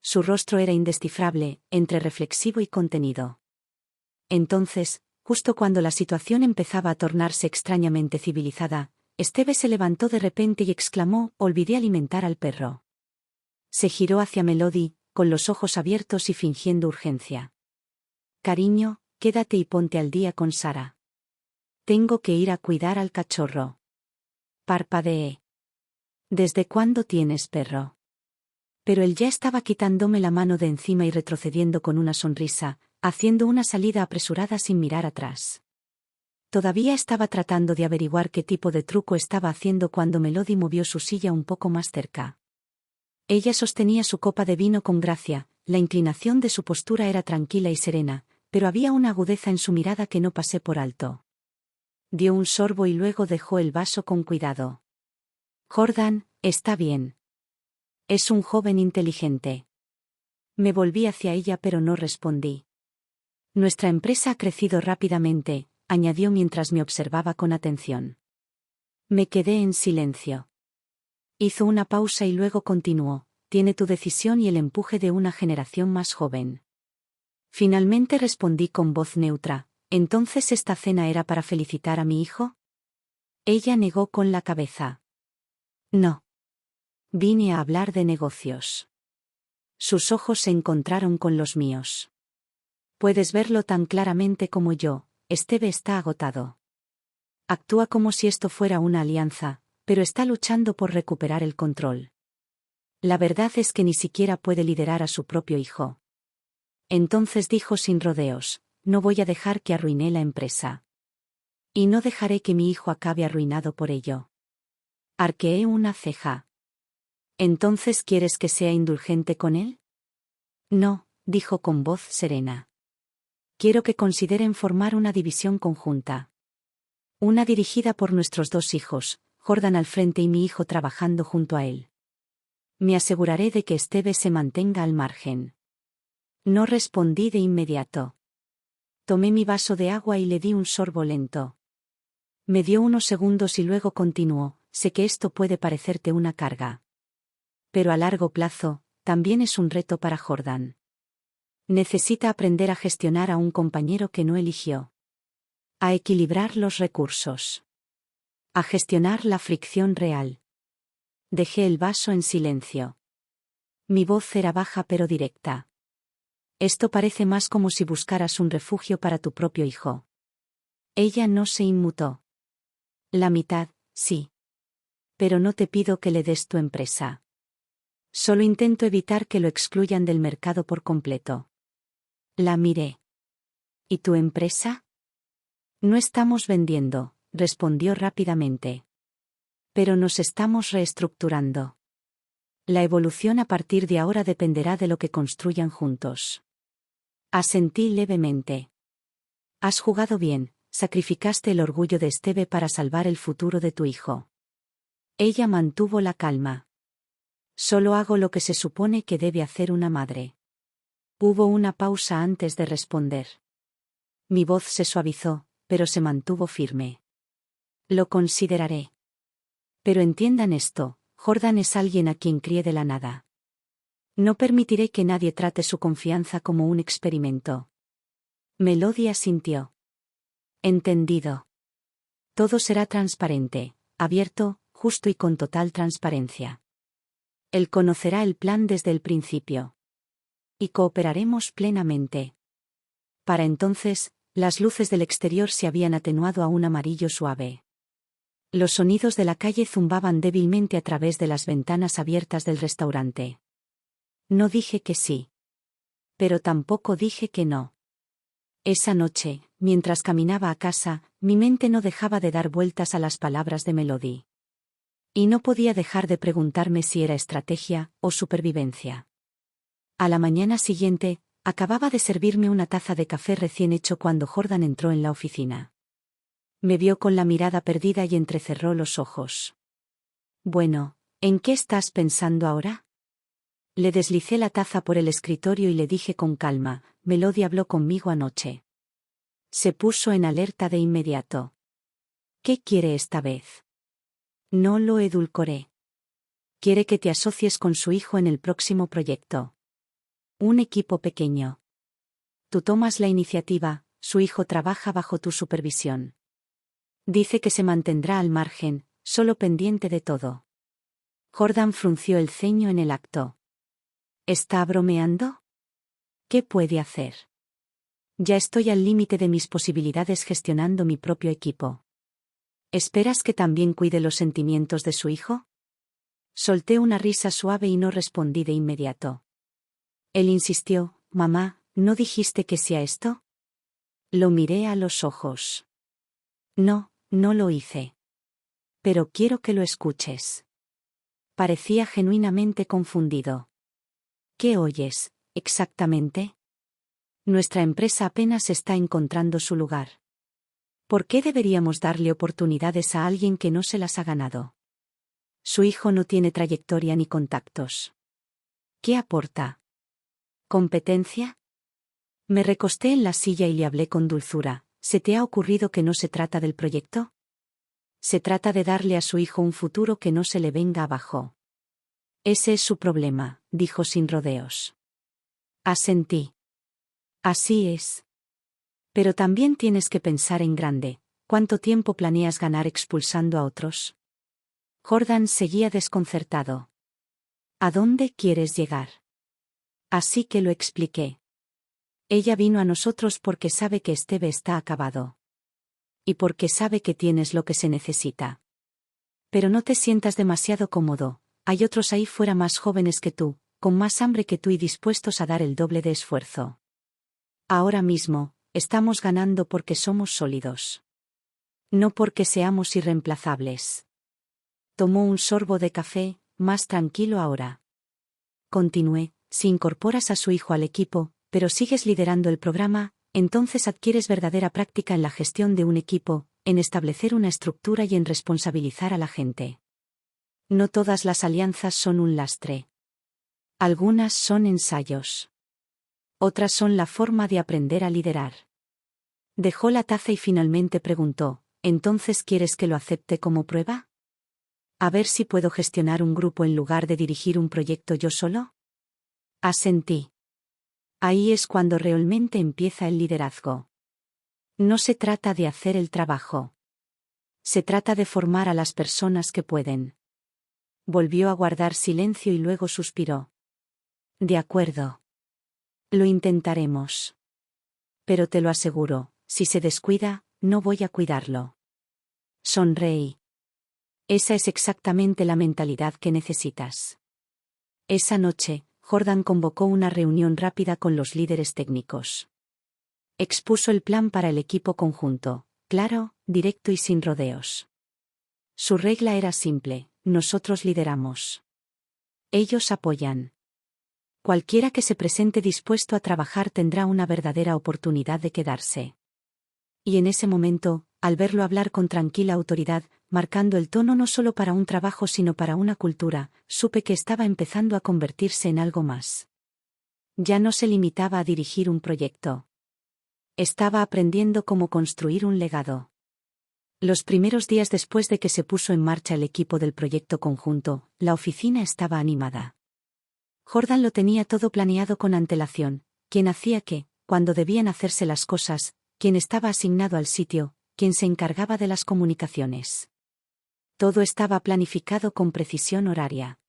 Su rostro era indescifrable, entre reflexivo y contenido. Entonces, justo cuando la situación empezaba a tornarse extrañamente civilizada, Esteve se levantó de repente y exclamó: «Olvidé alimentar al perro». Se giró hacia Melody, con los ojos abiertos y fingiendo urgencia. «Cariño, quédate y ponte al día con Sara. Tengo que ir a cuidar al cachorro». Parpadeé. «¿Desde cuándo tienes perro?» Pero él ya estaba quitándome la mano de encima y retrocediendo con una sonrisa, haciendo una salida apresurada sin mirar atrás. Todavía estaba tratando de averiguar qué tipo de truco estaba haciendo cuando Melody movió su silla un poco más cerca. Ella sostenía su copa de vino con gracia, la inclinación de su postura era tranquila y serena, pero había una agudeza en su mirada que no pasé por alto. Dio un sorbo y luego dejó el vaso con cuidado. «Jordan, está bien. Es un joven inteligente». Me volví hacia ella pero no respondí. «Nuestra empresa ha crecido rápidamente», añadió mientras me observaba con atención. Me quedé en silencio. Hizo una pausa y luego continuó: «Tiene tu decisión y el empuje de una generación más joven». Finalmente respondí con voz neutra: «¿Entonces esta cena era para felicitar a mi hijo?» Ella negó con la cabeza. «No. Vine a hablar de negocios». Sus ojos se encontraron con los míos. «Puedes verlo tan claramente como yo, Esteve está agotado. Actúa como si esto fuera una alianza, pero está luchando por recuperar el control. La verdad es que ni siquiera puede liderar a su propio hijo». Entonces dijo sin rodeos: «No voy a dejar que arruine la empresa. Y no dejaré que mi hijo acabe arruinado por ello». Arqueé una ceja. «¿Entonces quieres que sea indulgente con él?» «No», dijo con voz serena. «Quiero que consideren formar una división conjunta. Una dirigida por nuestros dos hijos, Jordan al frente y mi hijo trabajando junto a él. Me aseguraré de que Esteve se mantenga al margen. No respondí de inmediato. Tomé mi vaso de agua y le di un sorbo lento. Me dio unos segundos y luego continuó: sé que esto puede parecerte una carga. Pero a largo plazo, también es un reto para Jordan. Necesita aprender a gestionar a un compañero que no eligió. A equilibrar los recursos. A gestionar la fricción real. Dejé el vaso en silencio. Mi voz era baja pero directa. Esto parece más como si buscaras un refugio para tu propio hijo. Ella no se inmutó. La mitad, sí. Pero no te pido que le des tu empresa. Solo intento evitar que lo excluyan del mercado por completo. La miré. ¿Y tu empresa? No estamos vendiendo, respondió rápidamente. Pero nos estamos reestructurando. La evolución a partir de ahora dependerá de lo que construyan juntos. Asentí levemente. Has jugado bien, sacrificaste el orgullo de Esteve para salvar el futuro de tu hijo. Ella mantuvo la calma. Solo hago lo que se supone que debe hacer una madre. Hubo una pausa antes de responder. Mi voz se suavizó, pero se mantuvo firme. Lo consideraré. Pero entiendan esto, Jordan es alguien a quien crié de la nada. No permitiré que nadie trate su confianza como un experimento. Melody asintió. Entendido. Todo será transparente, abierto, justo y con total transparencia. Él conocerá el plan desde el principio. Y cooperaremos plenamente. Para entonces, las luces del exterior se habían atenuado a un amarillo suave. Los sonidos de la calle zumbaban débilmente a través de las ventanas abiertas del restaurante. No dije que sí. Pero tampoco dije que no. Esa noche, mientras caminaba a casa, mi mente no dejaba de dar vueltas a las palabras de Melody. Y no podía dejar de preguntarme si era estrategia o supervivencia. A la mañana siguiente, acababa de servirme una taza de café recién hecho cuando Jordan entró en la oficina. Me vio con la mirada perdida y entrecerró los ojos. Bueno, ¿en qué estás pensando ahora? Le deslicé la taza por el escritorio y le dije con calma: Melody habló conmigo anoche. Se puso en alerta de inmediato. ¿Qué quiere esta vez? No lo edulcoré. Quiere que te asocies con su hijo en el próximo proyecto. Un equipo pequeño. Tú tomas la iniciativa, su hijo trabaja bajo tu supervisión. Dice que se mantendrá al margen, solo pendiente de todo. Jordan frunció el ceño en el acto. ¿Está bromeando? ¿Qué puede hacer? Ya estoy al límite de mis posibilidades gestionando mi propio equipo. ¿Esperas que también cuide los sentimientos de su hijo? Solté una risa suave y no respondí de inmediato. Él insistió: mamá, ¿no dijiste que sí a esto? Lo miré a los ojos. No, no lo hice. Pero quiero que lo escuches. Parecía genuinamente confundido. ¿Qué oyes, exactamente? Nuestra empresa apenas está encontrando su lugar. ¿Por qué deberíamos darle oportunidades a alguien que no se las ha ganado? Su hijo no tiene trayectoria ni contactos. ¿Qué aporta? ¿Competencia? Me recosté en la silla y le hablé con dulzura. ¿Se te ha ocurrido que no se trata del proyecto? Se trata de darle a su hijo un futuro que no se le venga abajo. Ese es su problema, dijo sin rodeos. Asentí. Así es. Pero también tienes que pensar en grande. ¿Cuánto tiempo planeas ganar expulsando a otros? Jordan seguía desconcertado. ¿A dónde quieres llegar? Así que lo expliqué. Ella vino a nosotros porque sabe que Esteve está acabado. Y porque sabe que tienes lo que se necesita. Pero no te sientas demasiado cómodo, hay otros ahí fuera más jóvenes que tú, con más hambre que tú y dispuestos a dar el doble de esfuerzo. Ahora mismo, estamos ganando porque somos sólidos. No porque seamos irreemplazables. Tomó un sorbo de café, más tranquilo ahora. Continué: si incorporas a su hijo al equipo, pero sigues liderando el programa, entonces adquieres verdadera práctica en la gestión de un equipo, en establecer una estructura y en responsabilizar a la gente. No todas las alianzas son un lastre. Algunas son ensayos. Otras son la forma de aprender a liderar. Dejó la taza y finalmente preguntó, ¿entonces quieres que lo acepte como prueba? A ver si puedo gestionar un grupo en lugar de dirigir un proyecto yo solo. Asentí. Ahí es cuando realmente empieza el liderazgo. No se trata de hacer el trabajo. Se trata de formar a las personas que pueden. Volvió a guardar silencio y luego suspiró. De acuerdo. Lo intentaremos. Pero te lo aseguro, si se descuida, no voy a cuidarlo. Sonreí. Esa es exactamente la mentalidad que necesitas. Esa noche, Jordan convocó una reunión rápida con los líderes técnicos. Expuso el plan para el equipo conjunto, claro, directo y sin rodeos. Su regla era simple: nosotros lideramos. Ellos apoyan. Cualquiera que se presente dispuesto a trabajar tendrá una verdadera oportunidad de quedarse. Y en ese momento, al verlo hablar con tranquila autoridad, marcando el tono no solo para un trabajo sino para una cultura, supe que estaba empezando a convertirse en algo más. Ya no se limitaba a dirigir un proyecto. Estaba aprendiendo cómo construir un legado. Los primeros días después de que se puso en marcha el equipo del proyecto conjunto, la oficina estaba animada. Jordan lo tenía todo planeado con antelación: quién hacía qué, cuándo debían hacerse las cosas, quién estaba asignado al sitio, quién se encargaba de las comunicaciones. Todo estaba planificado con precisión horaria.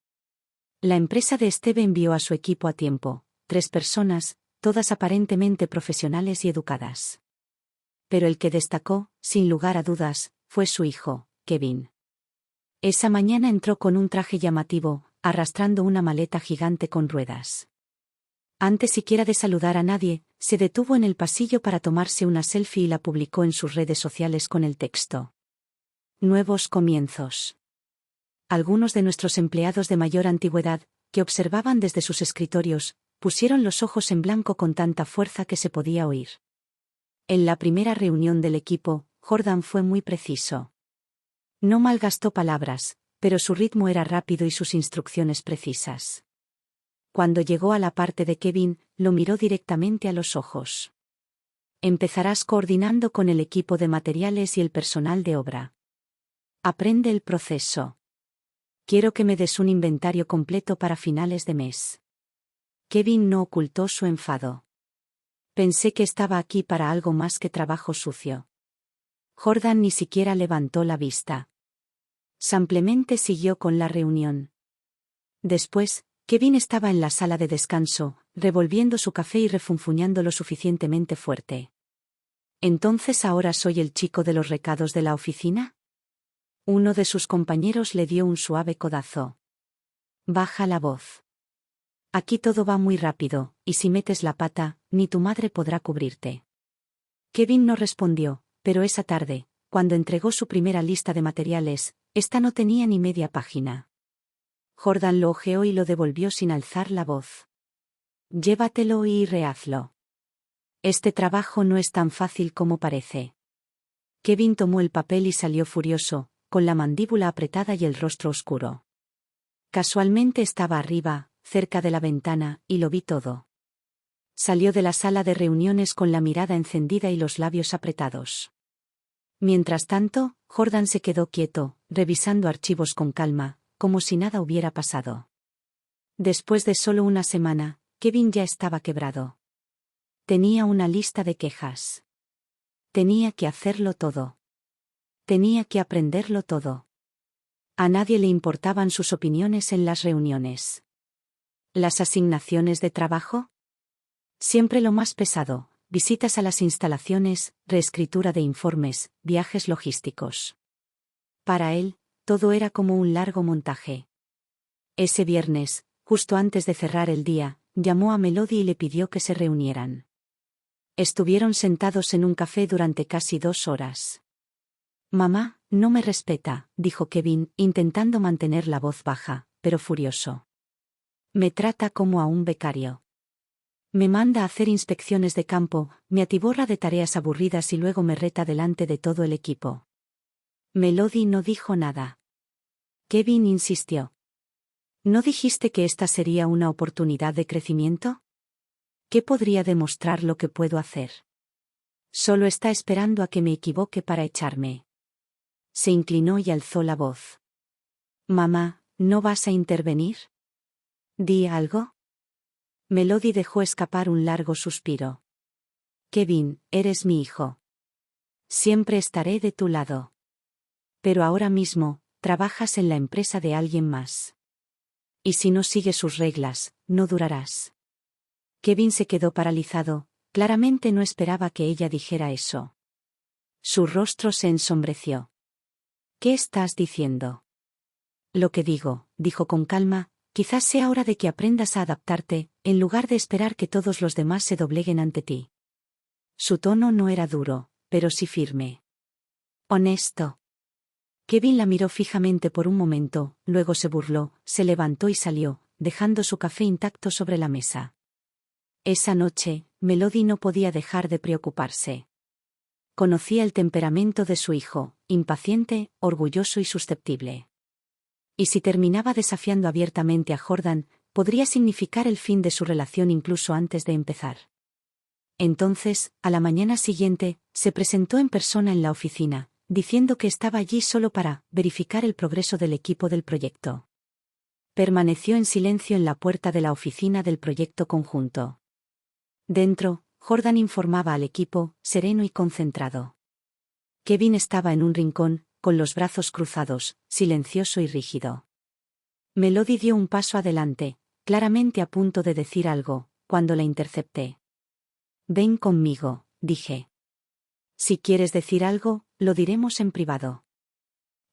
La empresa de Steve envió a su equipo a tiempo, 3 personas, todas aparentemente profesionales y educadas. Pero el que destacó, sin lugar a dudas, fue su hijo, Kevin. Esa mañana entró con un traje llamativo, arrastrando una maleta gigante con ruedas. Antes siquiera de saludar a nadie, se detuvo en el pasillo para tomarse una selfie y la publicó en sus redes sociales con el texto: Nuevos comienzos. Algunos de nuestros empleados de mayor antigüedad, que observaban desde sus escritorios, pusieron los ojos en blanco con tanta fuerza que se podía oír. En la primera reunión del equipo, Jordan fue muy preciso. No malgastó palabras, pero su ritmo era rápido y sus instrucciones precisas. Cuando llegó a la parte de Kevin, lo miró directamente a los ojos. Empezarás coordinando con el equipo de materiales y el personal de obra. Aprende el proceso. Quiero que me des un inventario completo para finales de mes. Kevin no ocultó su enfado. Pensé que estaba aquí para algo más que trabajo sucio. Jordan ni siquiera levantó la vista. Simplemente siguió con la reunión. Después, Kevin estaba en la sala de descanso, revolviendo su café y refunfuñando lo suficientemente fuerte. ¿Entonces ahora soy el chico de los recados de la oficina? Uno de sus compañeros le dio un suave codazo. Baja la voz. Aquí todo va muy rápido, y si metes la pata, ni tu madre podrá cubrirte. Kevin no respondió, pero esa tarde, cuando entregó su primera lista de materiales, esta no tenía ni media página. Jordan lo hojeó y lo devolvió sin alzar la voz. Llévatelo y rehazlo. Este trabajo no es tan fácil como parece. Kevin tomó el papel y salió furioso, con la mandíbula apretada y el rostro oscuro. Casualmente estaba arriba, cerca de la ventana, y lo vi todo. Salió de la sala de reuniones con la mirada encendida y los labios apretados. Mientras tanto, Jordan se quedó quieto, revisando archivos con calma, como si nada hubiera pasado. Después de solo una semana, Kevin ya estaba quebrado. Tenía una lista de quejas. Tenía que hacerlo todo. Tenía que aprenderlo todo. A nadie le importaban sus opiniones en las reuniones. ¿Las asignaciones de trabajo? Siempre lo más pesado: visitas a las instalaciones, reescritura de informes, viajes logísticos. Para él, todo era como un largo montaje. Ese viernes, justo antes de cerrar el día, llamó a Melody y le pidió que se reunieran. Estuvieron sentados en un café durante casi 2 horas. Mamá, no me respeta, dijo Kevin, intentando mantener la voz baja, pero furioso. Me trata como a un becario. Me manda a hacer inspecciones de campo, me atiborra de tareas aburridas y luego me reta delante de todo el equipo. Melody no dijo nada. Kevin insistió. ¿No dijiste que esta sería una oportunidad de crecimiento? ¿Qué podría demostrar lo que puedo hacer? Solo está esperando a que me equivoque para echarme. Se inclinó y alzó la voz. Mamá, ¿no vas a intervenir? ¿Di algo? Melody dejó escapar un largo suspiro. Kevin, eres mi hijo. Siempre estaré de tu lado. Pero ahora mismo, trabajas en la empresa de alguien más. Y si no sigues sus reglas, no durarás. Kevin se quedó paralizado, claramente no esperaba que ella dijera eso. Su rostro se ensombreció. ¿Qué estás diciendo? Lo que digo, dijo con calma, quizás sea hora de que aprendas a adaptarte, en lugar de esperar que todos los demás se dobleguen ante ti. Su tono no era duro, pero sí firme. Honesto. Kevin la miró fijamente por un momento, luego se burló, se levantó y salió, dejando su café intacto sobre la mesa. Esa noche, Melody no podía dejar de preocuparse. Conocía el temperamento de su hijo, impaciente, orgulloso y susceptible. Y si terminaba desafiando abiertamente a Jordan, podría significar el fin de su relación incluso antes de empezar. Entonces, a la mañana siguiente, se presentó en persona en la oficina, diciendo que estaba allí solo para verificar el progreso del equipo del proyecto. Permaneció en silencio en la puerta de la oficina del proyecto conjunto. Dentro, Jordan informaba al equipo, sereno y concentrado. Kevin estaba en un rincón, con los brazos cruzados, silencioso y rígido. Melody dio un paso adelante, claramente a punto de decir algo, cuando la intercepté. Ven conmigo, dije. Si quieres decir algo, lo diremos en privado.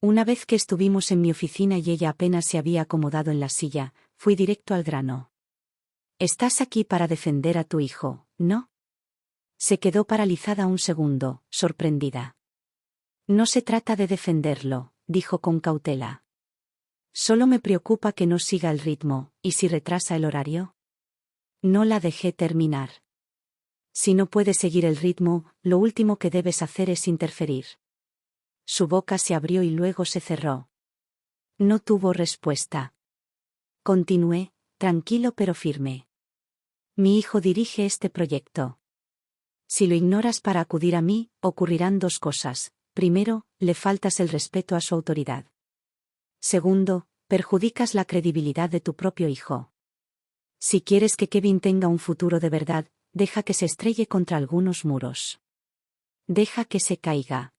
Una vez que estuvimos en mi oficina y ella apenas se había acomodado en la silla, fui directo al grano. Estás aquí para defender a tu hijo, ¿no? Se quedó paralizada un segundo, sorprendida. No se trata de defenderlo, dijo con cautela. Solo me preocupa que no siga el ritmo, ¿y si retrasa el horario? No la dejé terminar. Si no puedes seguir el ritmo, lo último que debes hacer es interferir. Su boca se abrió y luego se cerró. No tuvo respuesta. Continué, tranquilo pero firme. Mi hijo dirige este proyecto. Si lo ignoras para acudir a mí, ocurrirán dos cosas. Primero, le faltas el respeto a su autoridad. Segundo, perjudicas la credibilidad de tu propio hijo. Si quieres que Kevin tenga un futuro de verdad, deja que se estrelle contra algunos muros. Deja que se caiga.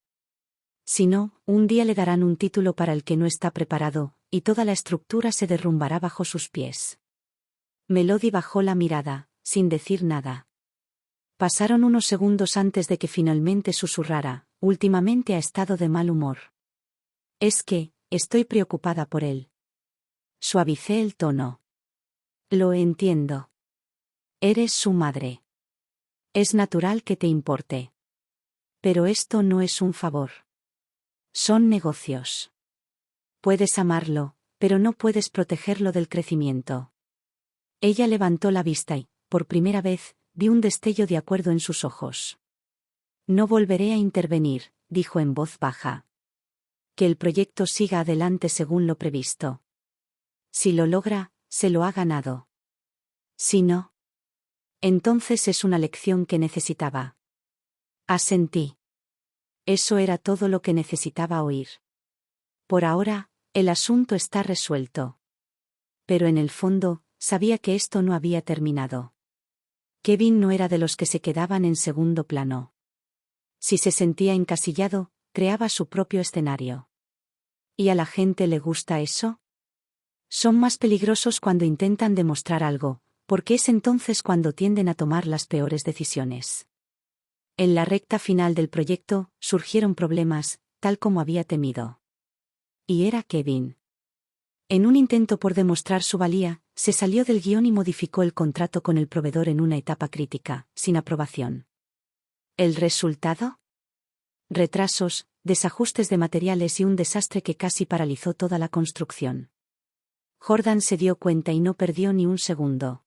Si no, un día le darán un título para el que no está preparado, y toda la estructura se derrumbará bajo sus pies. Melody bajó la mirada, sin decir nada. Pasaron unos segundos antes de que finalmente susurrara, últimamente ha estado de mal humor. Es que, estoy preocupada por él. Suavicé el tono. Lo entiendo. Eres su madre. Es natural que te importe. Pero esto no es un favor. Son negocios. Puedes amarlo, pero no puedes protegerlo del crecimiento. Ella levantó la vista y, por primera vez, vi un destello de acuerdo en sus ojos. No volveré a intervenir, dijo en voz baja. Que el proyecto siga adelante según lo previsto. Si lo logra, se lo ha ganado. Si no, entonces es una lección que necesitaba. Asentí. Eso era todo lo que necesitaba oír. Por ahora, el asunto está resuelto. Pero en el fondo, sabía que esto no había terminado. Kevin no era de los que se quedaban en segundo plano. Si se sentía encasillado, creaba su propio escenario. ¿Y a la gente le gusta eso? Son más peligrosos cuando intentan demostrar algo, porque es entonces cuando tienden a tomar las peores decisiones. En la recta final del proyecto, surgieron problemas, tal como había temido. Y era Kevin. En un intento por demostrar su valía, se salió del guión y modificó el contrato con el proveedor en una etapa crítica, sin aprobación. ¿El resultado? Retrasos, desajustes de materiales y un desastre que casi paralizó toda la construcción. Jordan se dio cuenta y no perdió ni un segundo.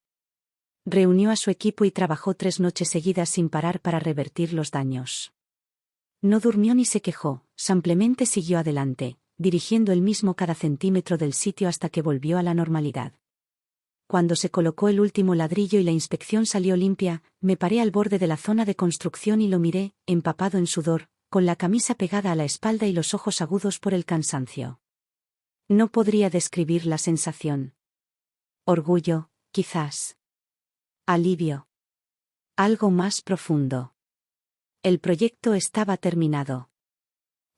Reunió a su equipo y trabajó 3 noches seguidas sin parar para revertir los daños. No durmió ni se quejó, simplemente siguió adelante, dirigiendo él mismo cada centímetro del sitio hasta que volvió a la normalidad. Cuando se colocó el último ladrillo y la inspección salió limpia, me paré al borde de la zona de construcción y lo miré, empapado en sudor, con la camisa pegada a la espalda y los ojos agudos por el cansancio. No podría describir la sensación. Orgullo, quizás. Alivio. Algo más profundo. El proyecto estaba terminado.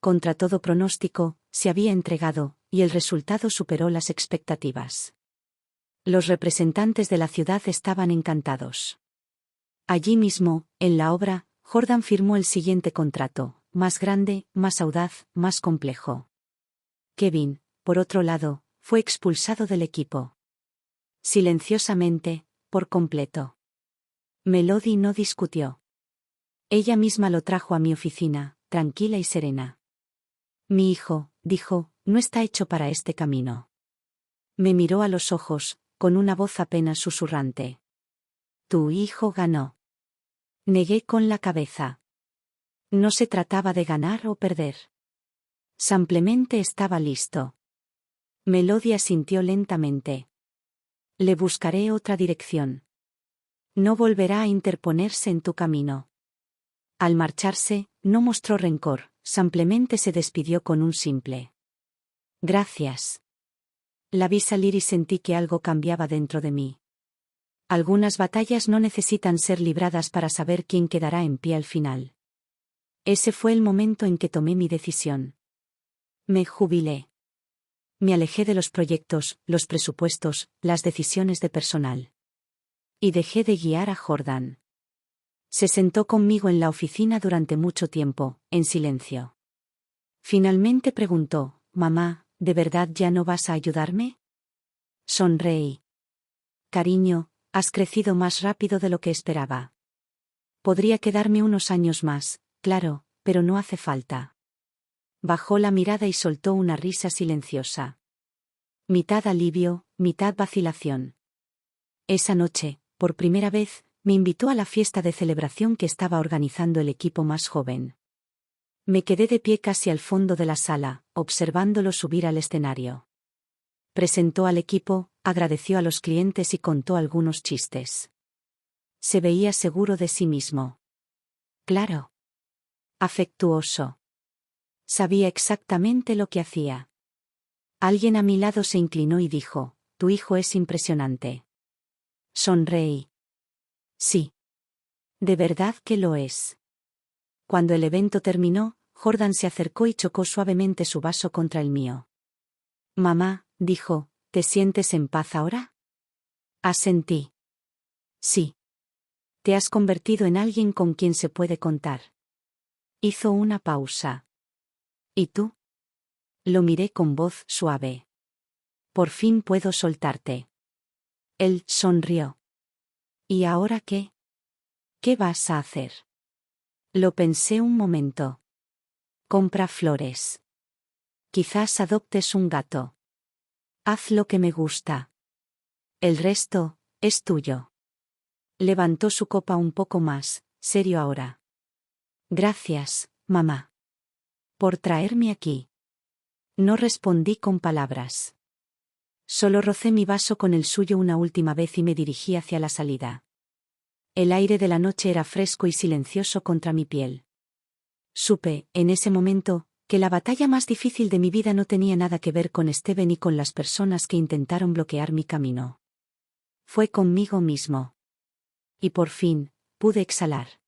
Contra todo pronóstico, se había entregado, y el resultado superó las expectativas. Los representantes de la ciudad estaban encantados. Allí mismo, en la obra, Jordan firmó el siguiente contrato, más grande, más audaz, más complejo. Kevin, por otro lado, fue expulsado del equipo. Silenciosamente, por completo. Melody no discutió. Ella misma lo trajo a mi oficina, tranquila y serena. Mi hijo, dijo, no está hecho para este camino. Me miró a los ojos, con una voz apenas susurrante. Tu hijo ganó. Negué con la cabeza. No se trataba de ganar o perder. Simplemente estaba listo. Melody asintió lentamente. Le buscaré otra dirección. No volverá a interponerse en tu camino. Al marcharse, no mostró rencor, simplemente se despidió con un simple. Gracias. La vi salir y sentí que algo cambiaba dentro de mí. Algunas batallas no necesitan ser libradas para saber quién quedará en pie al final. Ese fue el momento en que tomé mi decisión. Me jubilé. Me alejé de los proyectos, los presupuestos, las decisiones de personal. Y dejé de guiar a Jordan. Se sentó conmigo en la oficina durante mucho tiempo, en silencio. Finalmente preguntó, «Mamá, ¿de verdad ya no vas a ayudarme?» Sonreí. «Cariño, has crecido más rápido de lo que esperaba. Podría quedarme unos años más, claro, pero no hace falta». Bajó la mirada y soltó una risa silenciosa. Mitad alivio, mitad vacilación. Esa noche, por primera vez, me invitó a la fiesta de celebración que estaba organizando el equipo más joven. Me quedé de pie casi al fondo de la sala, observándolo subir al escenario. Presentó al equipo, agradeció a los clientes y contó algunos chistes. Se veía seguro de sí mismo. Claro. Afectuoso. Sabía exactamente lo que hacía. Alguien a mi lado se inclinó y dijo, «Tu hijo es impresionante». Sonreí. Sí. De verdad que lo es. Cuando el evento terminó, Jordan se acercó y chocó suavemente su vaso contra el mío. «Mamá», dijo, «¿te sientes en paz ahora?» Asentí. Sí. Te has convertido en alguien con quien se puede contar. Hizo una pausa. ¿Y tú? Lo miré con voz suave. Por fin puedo soltarte. Él sonrió. ¿Y ahora qué? ¿Qué vas a hacer? Lo pensé un momento. Compra flores. Quizás adoptes un gato. Haz lo que me gusta. El resto, es tuyo. Levantó su copa un poco más, serio ahora. Gracias, mamá. Por traerme aquí. No respondí con palabras. Solo rocé mi vaso con el suyo una última vez y me dirigí hacia la salida. El aire de la noche era fresco y silencioso contra mi piel. Supe, en ese momento, que la batalla más difícil de mi vida no tenía nada que ver con Steven ni con las personas que intentaron bloquear mi camino. Fue conmigo mismo. Y por fin, pude exhalar.